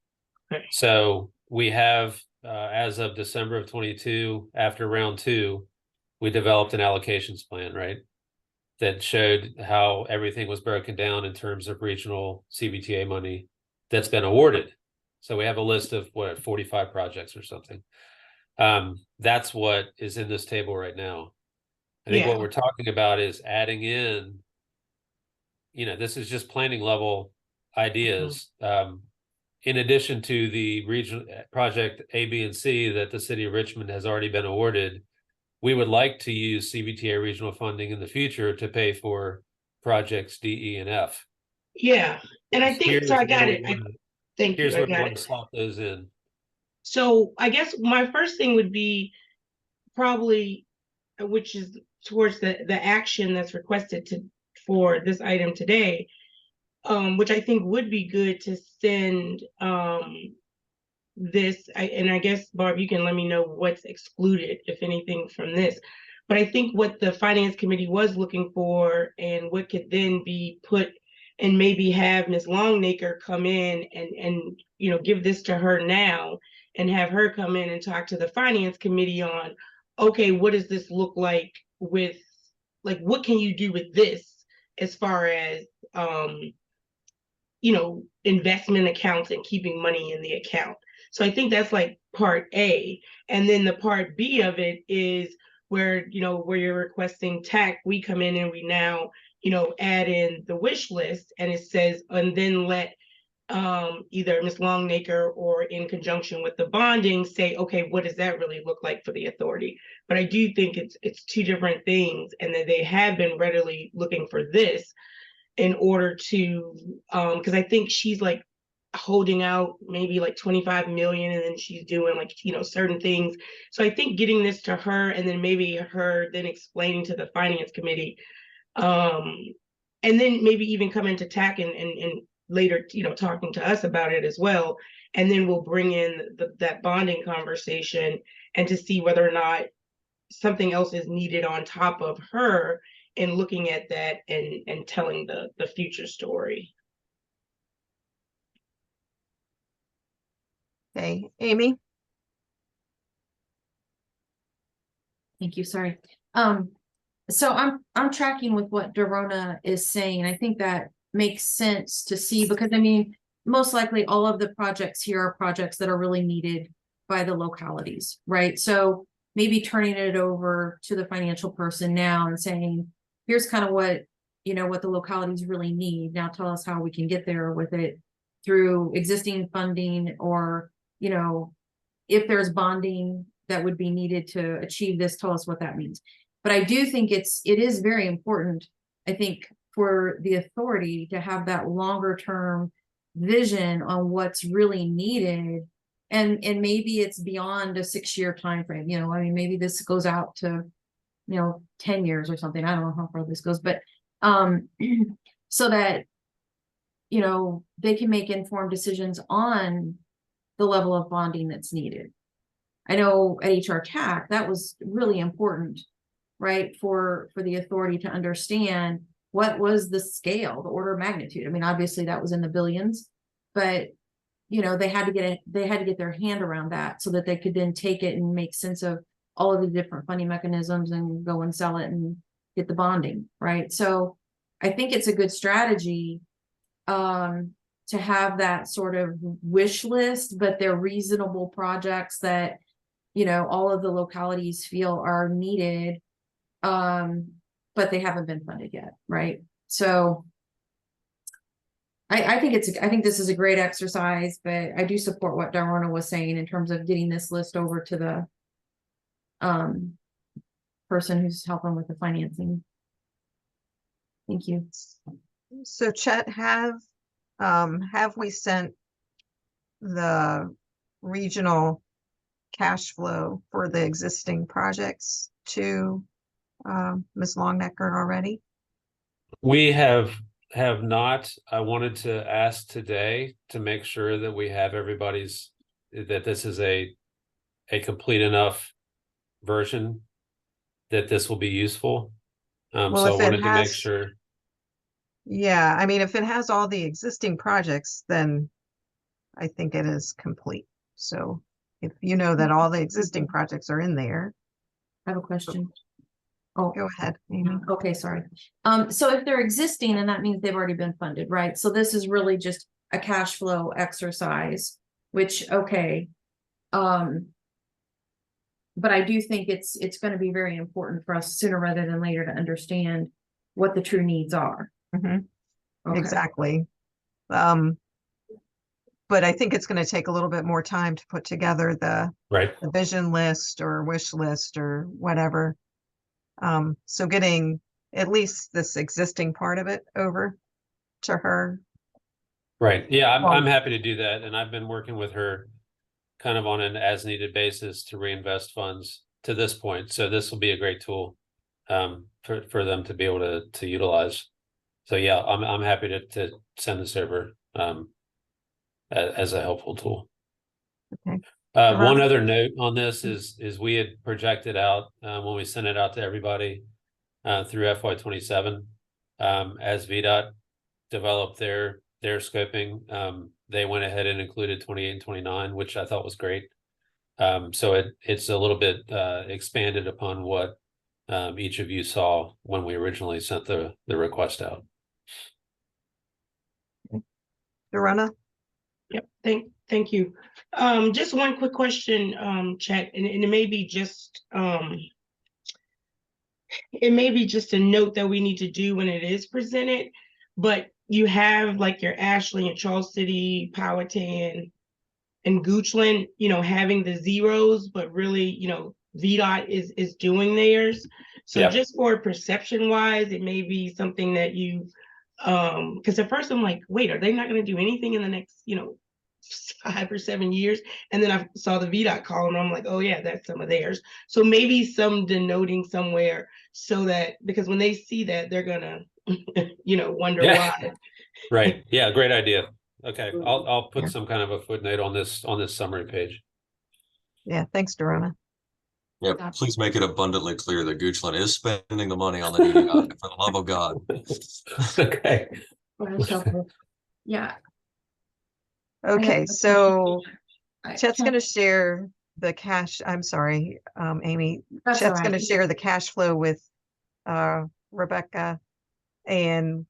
Okay. So we have, as of December of 22, after round 2, we developed an allocations plan, right? That showed how everything was broken down in terms of regional CVTA money that's been awarded. So we have a list of 45 projects or something. That's what is in this table right now. I think what we're talking about is adding in, this is just planning level ideas. In addition to the regional project A, B, and C that the city of Richmond has already been awarded, we would like to use CVTA regional funding in the future to pay for projects D, E, and F. Yeah, and I think, so I got it. Thank you, Here's I where we got want it. to slot those in. So I guess my first thing would be probably, which is towards the action that's requested for this item today, which I think would be good to send this, and I guess, Barb, you can let me know what's excluded, if anything, from this. But I think what the finance committee was looking for and what could then be put, and maybe have Ms. Longacre come in and give this to her now and have her come in and talk to the finance committee on, okay, what does this look like with, like, what can you do with this as far as investment accounts and keeping money in the account. So I think that's like part A. And then the part B of it is where you're requesting TAC, we come in and we now, add in the wish list, and it says, and then let either Ms. Longacre or in conjunction with the bonding say, okay, what does that really look like for the authority? But I do think it's two different things, and that they have been readily looking for this in order to, because I think she's like holding out maybe like 25 million, and then she's doing like, certain things. So I think getting this to her, and then maybe her then explaining to the finance committee, and then maybe even come into TAC and later, talking to us about it as well. And then we'll bring in that bonding conversation, and to see whether or not something else is needed on top of her, and looking at that and telling the future story. Okay, Amy? Thank you, sorry. So I'm tracking with what Dorona is saying. I think that makes sense to see, because I mean, most likely all of the projects here are projects that are really needed by the localities, right? So maybe turning it over to the financial person now and saying, here's kind of what the localities really need. Now tell us how we can get there with it through existing funding, or you know, if there's bonding that would be needed to achieve this, tell us what that means. But I do think it is very important, I think, for the authority to have that longer term vision on what's really needed. And maybe it's beyond a 6-year time frame. You know, I mean, maybe this goes out to, 10 years or something. I don't know how far this goes, but so that, they can make informed decisions on the level of bonding that's needed. I know at HR TAC, that was really important, right? For the authority to understand what was the scale, the order of magnitude. I mean, obviously that was in the billions, but they had to get their hand around that so that they could then take it and make sense of all of the different funding mechanisms and go and sell it and get the bonding, right? So I think it's a good strategy to have that sort of wish list, but they're reasonable projects that, all of the localities feel are needed, but they haven't been funded yet, right? So I think this is a great exercise, but I do support what Darona was saying in terms of getting this list over to the person who's helping with the financing. Thank you. So Chet, have we sent the regional cash flow for the existing projects to Ms. Longnecker already? We have not. I wanted to ask today to make sure that we have that this is a complete enough version that this will be useful. Well, so I if it wanted to make has- sure. Yeah, I mean, if it has all the existing projects, then I think it is complete. So if you know that all the existing projects are in there, I have a question. Oh, go ahead, Amy. okay, sorry. So if they're existing, then that means they've already been funded, right? So this is really just a cash flow exercise, which, okay. But I do think it's going to be very important for us sooner rather than later to understand what the true needs are. Mhm. Okay. Exactly. But I think it's going to take a little bit more time to put together the vision list or wish list or whatever. So getting at least this existing part of it over to her. Right. Yeah, I'm Well- happy to do that. And I've been working with her kind of on an as needed basis to reinvest funds to this point. So this will be a great tool for them to be able to utilize. So yeah, I'm happy to send this over as a helpful tool. Okay. One other note on this is we had projected out when we sent it out to everybody through FY27 as VDOT developed their scoping. They went ahead and included 28 and 29, which I thought was great. So it's a little bit expanded upon what each of you saw when we originally sent the request out. Dorona? Yep, thank you. Just one quick question, Chet, and it may be just a note that we need to do when it is presented, but you have like your Ashley and Charles City, Powhatan, and Goochland, having the zeros, but really, VDOT is doing theirs. So Yeah. just for perception wise, it may be something that you, because at first I'm like, wait, are they not going to do anything in the next, 5 or 7 years? And then I saw the VDOT column and I'm like, oh yeah, that's some of theirs. So maybe some denoting somewhere so that, because when they see that, they're gonna, wonder why. Right. Yeah. Great idea. Okay. I'll put Yeah. some kind of a footnote on this summary page. Yeah, thanks, Dorona. Yeah, please make it abundantly clear that Goochland is spending the money on the DDI, for the love of God. Okay. Yeah. Okay, so I- Chet's going to share the cash. I'm sorry, Amy. That's all Chet's going to right. share the cash flow with Rebecca, and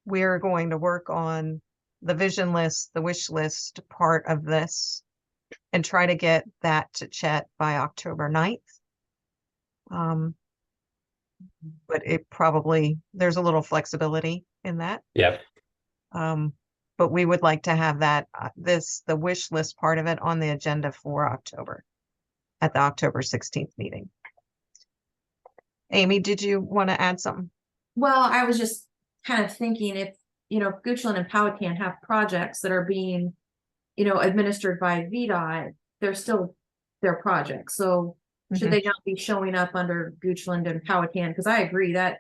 we're going to work on the vision list, the wish list part of this, and try to get that to Chet by October 9th. But there's a little flexibility in that. Yeah. But we would like to have that, the wish list part of it on the agenda for October, at the October 16th meeting. Amy, did you want to add something? Well, I was just kind of thinking if, Goochland and Powhatan have projects that are being, administered by VDOT, they're still their projects. So should they not be showing up under Goochland and Powhatan? Because I agree that,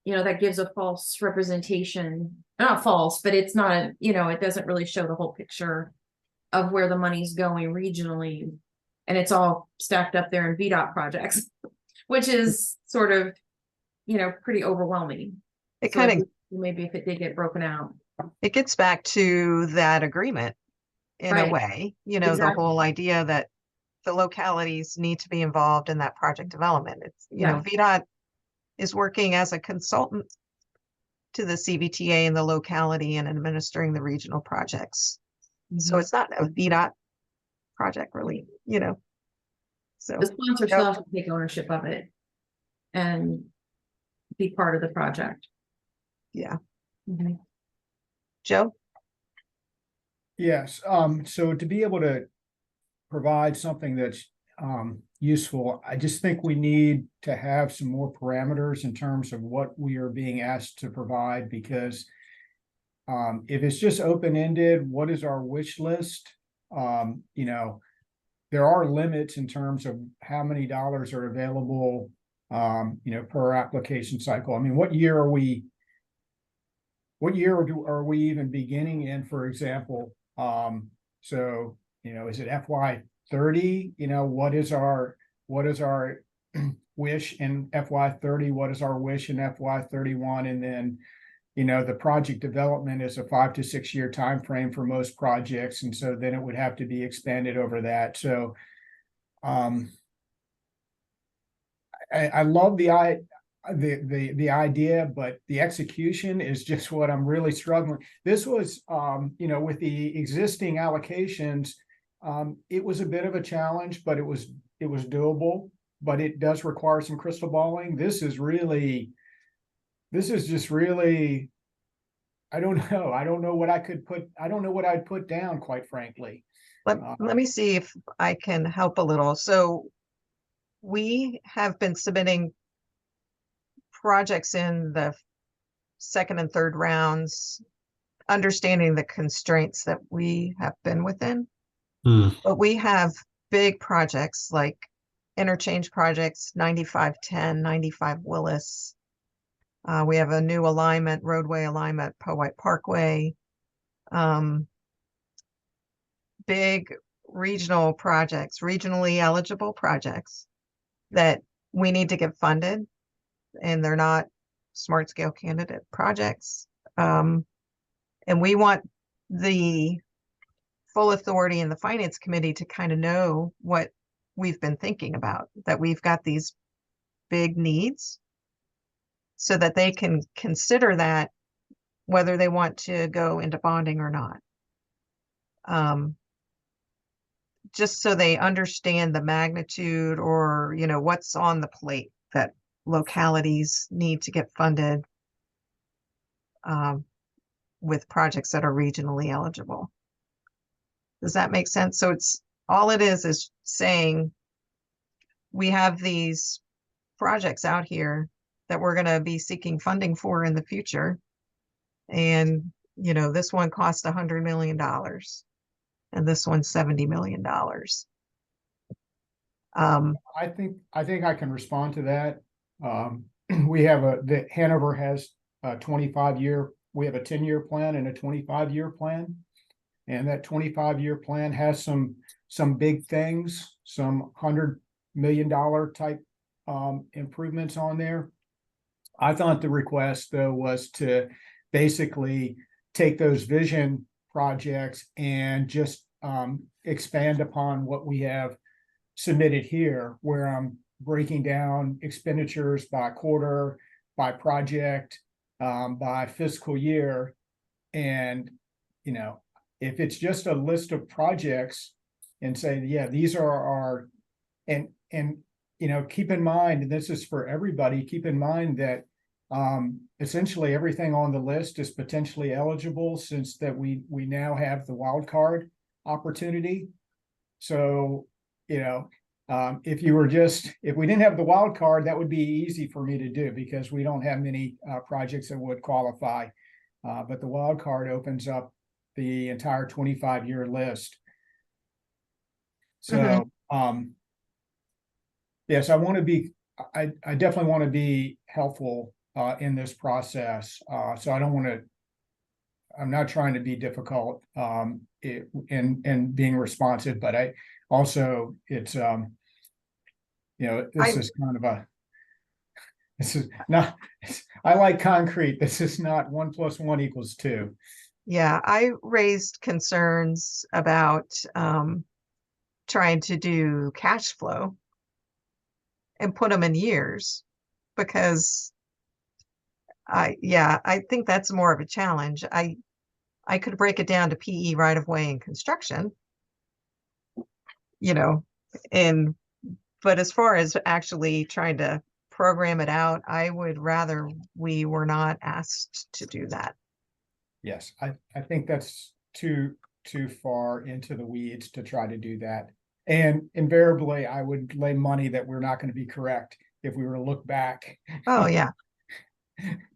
that gives a false representation, not false, but it's not, it doesn't really show the whole picture of where the money's going regionally. And it's all stacked up there in VDOT projects, which is sort of, pretty overwhelming. It So kind of, maybe if it did get broken out. it gets back to that agreement in a Right. way, the Exactly. whole idea that the localities need to be involved in that project development. It's, Yeah. VDOT is working as a consultant to the CVTA and the locality and administering the regional projects. So Mhm. it's not a VDOT project really, so. The sponsor Yep. still has to take ownership of it and be part of the project. Yeah. Mhm. Joe? Yes, so to be able to provide something that's useful, I just think we need to have some more parameters in terms of what we are being asked to provide, because if it's just open-ended, what is our wish list? There are limits in terms of how many dollars are available, per application cycle. I mean, what year are we even beginning in, for example? So, is it FY 30? What is our wish in FY 30? What is our wish in FY 31? And then, the project development is a 5 to 6 year time frame for most projects, and so then it would have to be expanded over that. So, I love the idea, but the execution is just what I'm really struggling. This was, with the existing allocations, it was a bit of a challenge, but it was doable. But it does require some crystal balling. This is just really, I don't know. I don't know what I'd put down, quite frankly. Let me see if I can help a little. So we have been submitting projects in the second and third rounds, understanding the constraints that we have been within. But we have big projects like interchange projects, 9510, 95 Willis. We have a new alignment, roadway alignment, Powhite Parkway. Big regional projects, regionally eligible projects that we need to get funded, and they're not smart scale candidate projects. And we want the full authority in the finance committee to kind of know what we've been thinking about, that we've got these big needs so that they can consider that whether they want to go into bonding or not. Just so they understand the magnitude or, what's on the plate that localities need to get funded with projects that are regionally eligible. Does that make sense? So all it is saying we have these projects out here that we're going to be seeking funding for in the future. And, this one cost $100 million and this one's $70 million. I think I can respond to that. We have Hanover has a 25-year, we have a 10-year plan and a 25-year plan. And that 25-year plan has some big things, some $100 million type improvements on there. I thought the request, though, was to basically take those vision projects and just expand upon what we have submitted here, where I'm breaking down expenditures by quarter, by project, by fiscal year. And, if it's just a list of projects and say, yeah, these are our, and keep in mind, and this is for everybody, keep in mind that Essentially everything on the list is potentially eligible since that we now have the wild card opportunity. So, if we didn't have the wild card, that would be easy for me to do because we don't have many projects that would qualify. But the wild card opens up the entire 25-year list. So, yes, I definitely want to be helpful in this process. So I'm not trying to be difficult in being responsive, but I also, it's, this is not, I like concrete. This is not 1 + 1 = 2. Yeah, I raised concerns about trying to do cash flow and put them in years because I think that's more of a challenge. I could break it down to PE right of way and construction, but as far as actually trying to program it out, I would rather we were not asked to do that. Yes, I think that's too far into the weeds to try to do that. And invariably, I would lay money that we're not going to be correct if we were to look back. Oh, yeah.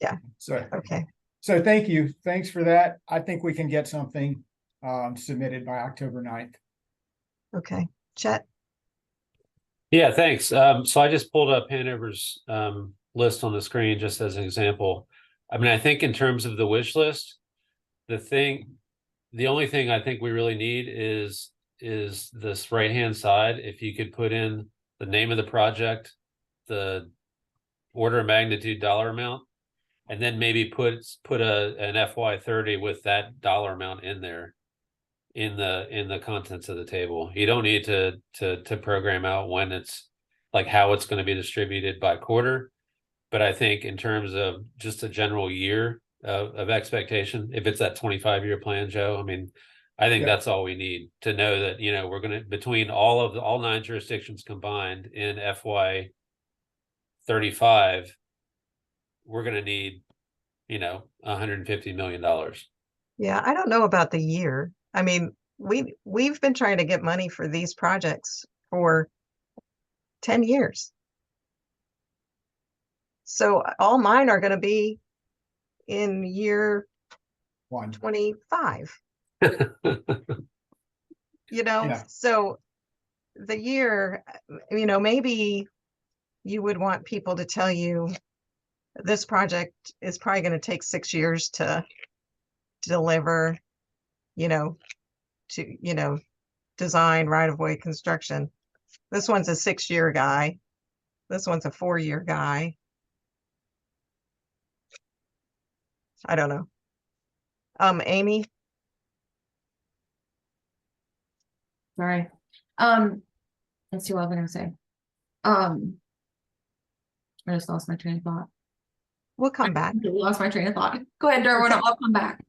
Yeah. So, okay. So thank you. Thanks for that. I think we can get something submitted by October 9th. Okay. Chet? Yeah, thanks. So I just pulled up Hanover's list on the screen just as an example. I mean, I think in terms of the wish list, the only thing I think we really need is this right-hand side. If you could put in the name of the project, the order of magnitude dollar amount, and then maybe put an FY30 with that dollar amount in there in the contents of the table. You don't need to program out when it's like how it's going to be distributed by quarter. But I think in terms of just a general year of expectation, if it's that 25-year plan, Joe, I mean, I think that's all we need to know that, we're going to, between all 9 jurisdictions combined in FY 35, we're going to need, $150 million. Yeah, I don't know about the year. I mean, we've been trying to get money for these projects for 10 years. So all mine are going to be in year 25. So the year, maybe you would want people to tell you this project is probably going to take 6 years to deliver, to design, right-of-way, construction. This one's a 6-year guy. This one's a 4-year guy. I don't know. Amy? Sorry. Let's see what I was gonna say. I just lost my train of thought. We'll come back. Lost my train of thought. Go ahead, Darwin. I'll come back.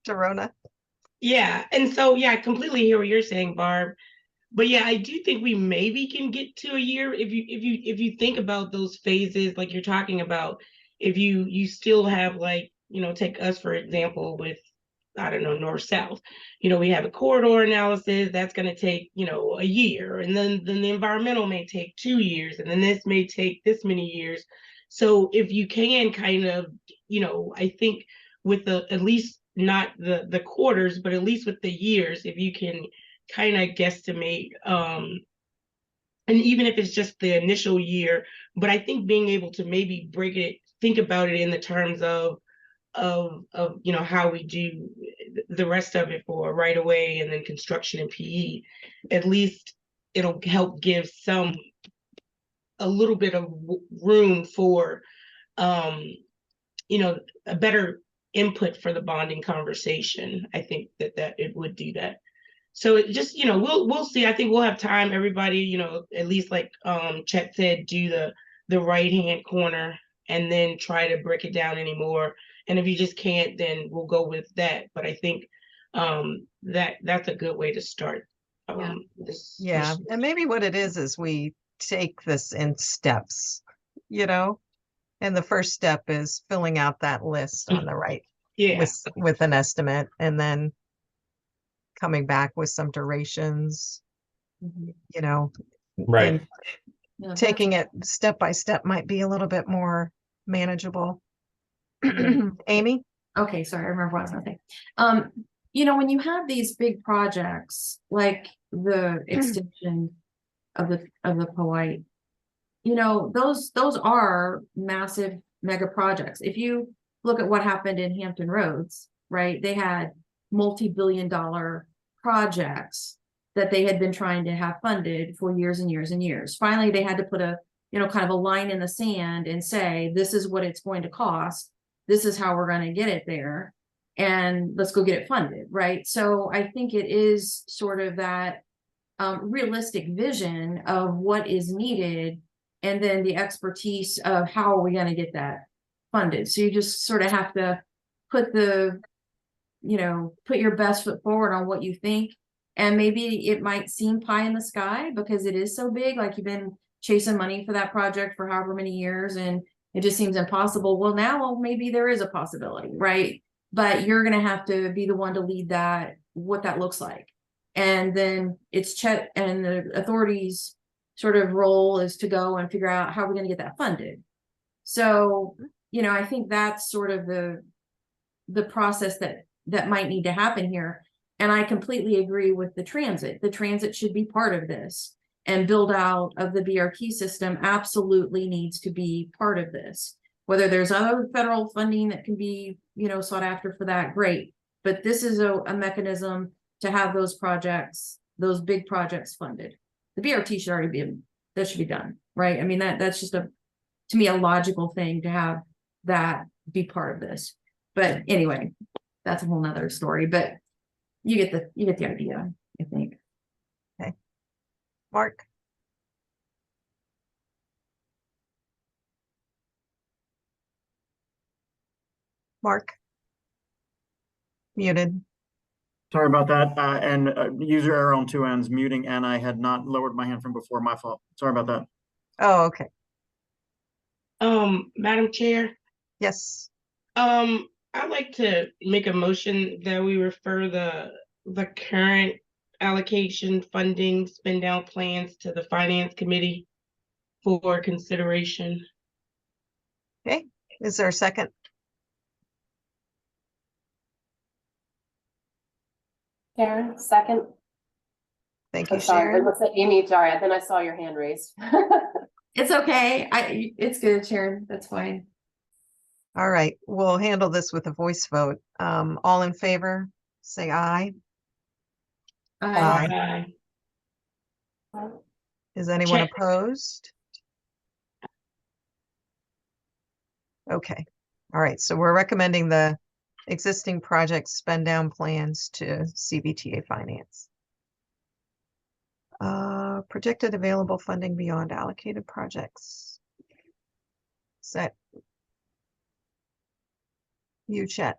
Dorona? Yeah, and so I completely hear what you're saying, Barb. But yeah, I do think we maybe can get to a year if you think about those phases like you're talking about. If you still have take us for example with I don't know, north south. We have a corridor analysis that's going to take a year, and then the environmental may take 2 years, and then this may take this many years. So if you can kind of I think with at least not the quarters, but at least with the years, if you can kind of guesstimate, and even if it's just the initial year, but I think being able to maybe think about it in the terms of how we do the rest of it for right away and then construction and PE, at least it'll help give a little bit of room for a better input for the bonding conversation. I think that it would do that. So it just, we'll see. I think we'll have time, everybody, at least like Chet said, do the right-hand corner and then try to break it down anymore. And if you just can't, then we'll go with that. But I think that's a good way to start. And maybe what it is we take this in steps, And the first step is filling out that list on the right Yeah, with an estimate, and then coming back with some durations, Mhm. you know, Right. and Yeah, taking it step by step might be a little bit more manageable. Yeah. Amy? Okay, sorry, I remember what I was gonna say. When you have these big projects, like the extension of the Polite, those are massive mega projects. If you look at what happened in Hampton Roads, right? They had multi-billion-dollar projects that they had been trying to have funded for years and years and years. Finally, they had to put a, kind of a line in the sand and say, this is what it's going to cost. This is how we're going to get it there. And let's go get it funded, right? So I think it is sort of that realistic vision of what is needed, and then the expertise of how are we going to get that funded. So you just sort of have to put put your best foot forward on what you think. And maybe it might seem pie in the sky because it is so big, like you've been chasing money for that project for however many years and it just seems impossible. Well, now maybe there is a possibility, right? But you're going to have to be the one to lead that, what that looks like. And then it's Chet and the authorities' sort of role is to go and figure out how we're going to get that funded. So, I think that's sort of the process that might need to happen here. And I completely agree with the transit. The transit should be part of this, and build out of the BRT system absolutely needs to be part of this. Whether there's other federal funding that can be, sought after for that, great. But this is a mechanism to have those projects, those big projects funded. The BRT should already be, that should be done, right? I mean, that's just to me, a logical thing to have that be part of this. But anyway, that's a whole nother story, but you get the idea, I think. Mark? Mark? Muted. Sorry about that. And user error on two ends, muting, and I had not lowered my hand from before. My fault. Sorry about that. Oh, okay. Madam Chair, Yes. I'd like to make a motion that we refer the current allocation funding spend down plans to the Finance Committee for consideration. Okay. Is there a second? Karen, second. Thank you, I'm sorry, Sharon. it looks like Amy, sorry, then I saw your hand raised. It's okay. It's good, Sharon. That's fine. All right, we'll handle this with a voice vote. All in favor, say aye. Aye. Is anyone Check. opposed? Okay. All right, so we're recommending the existing project spend down plans to CVTA Finance. Projected available funding beyond allocated projects. Is that you, Chet?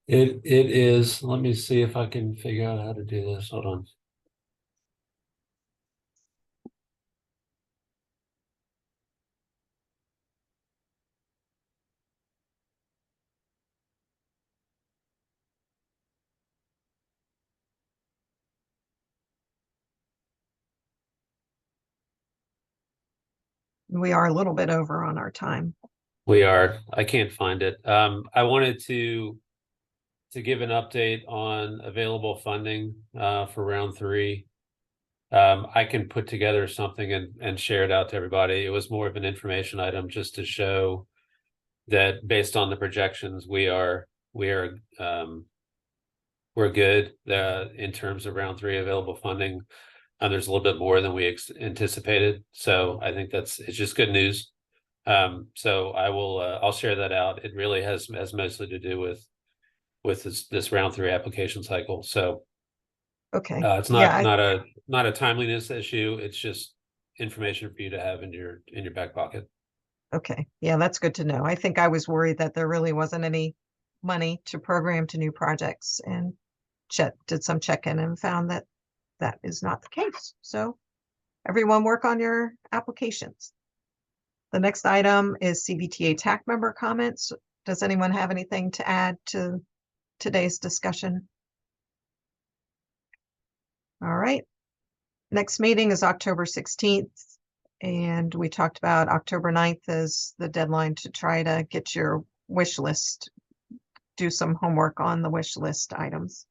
It is. Let me see if I can figure out how to do this. Hold on. We are a little bit over on our time. We are. I can't find it. I wanted to give an update on available funding for round 3. I can put together something and share it out to everybody. It was more of an information item just to show that based on the projections, we're good in terms of round 3 available funding. And there's a little bit more than we anticipated. So I think it's just good news. So I'll share that out. It really has mostly to do with this round 3 application cycle. So Okay. it's not a timeliness issue. It's just information for you to have in your back pocket. Okay. Yeah, that's good to know. I think I was worried that there really wasn't any money to program to new projects, and Chet did some check-in and found that that is not the case. So everyone work on your applications. The next item is CVTA TAC member comments. Does anyone have anything to add to today's discussion? All right. Next meeting is October 16th. And we talked about October 9th as the deadline to try to get your wish list, do some homework on the wish list items.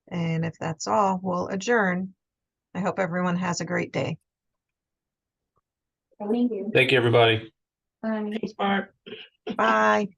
And if that's all, we'll adjourn. I hope everyone has a great day. Thank you. Thank you, everybody. Bye. Thanks, Barb. Bye.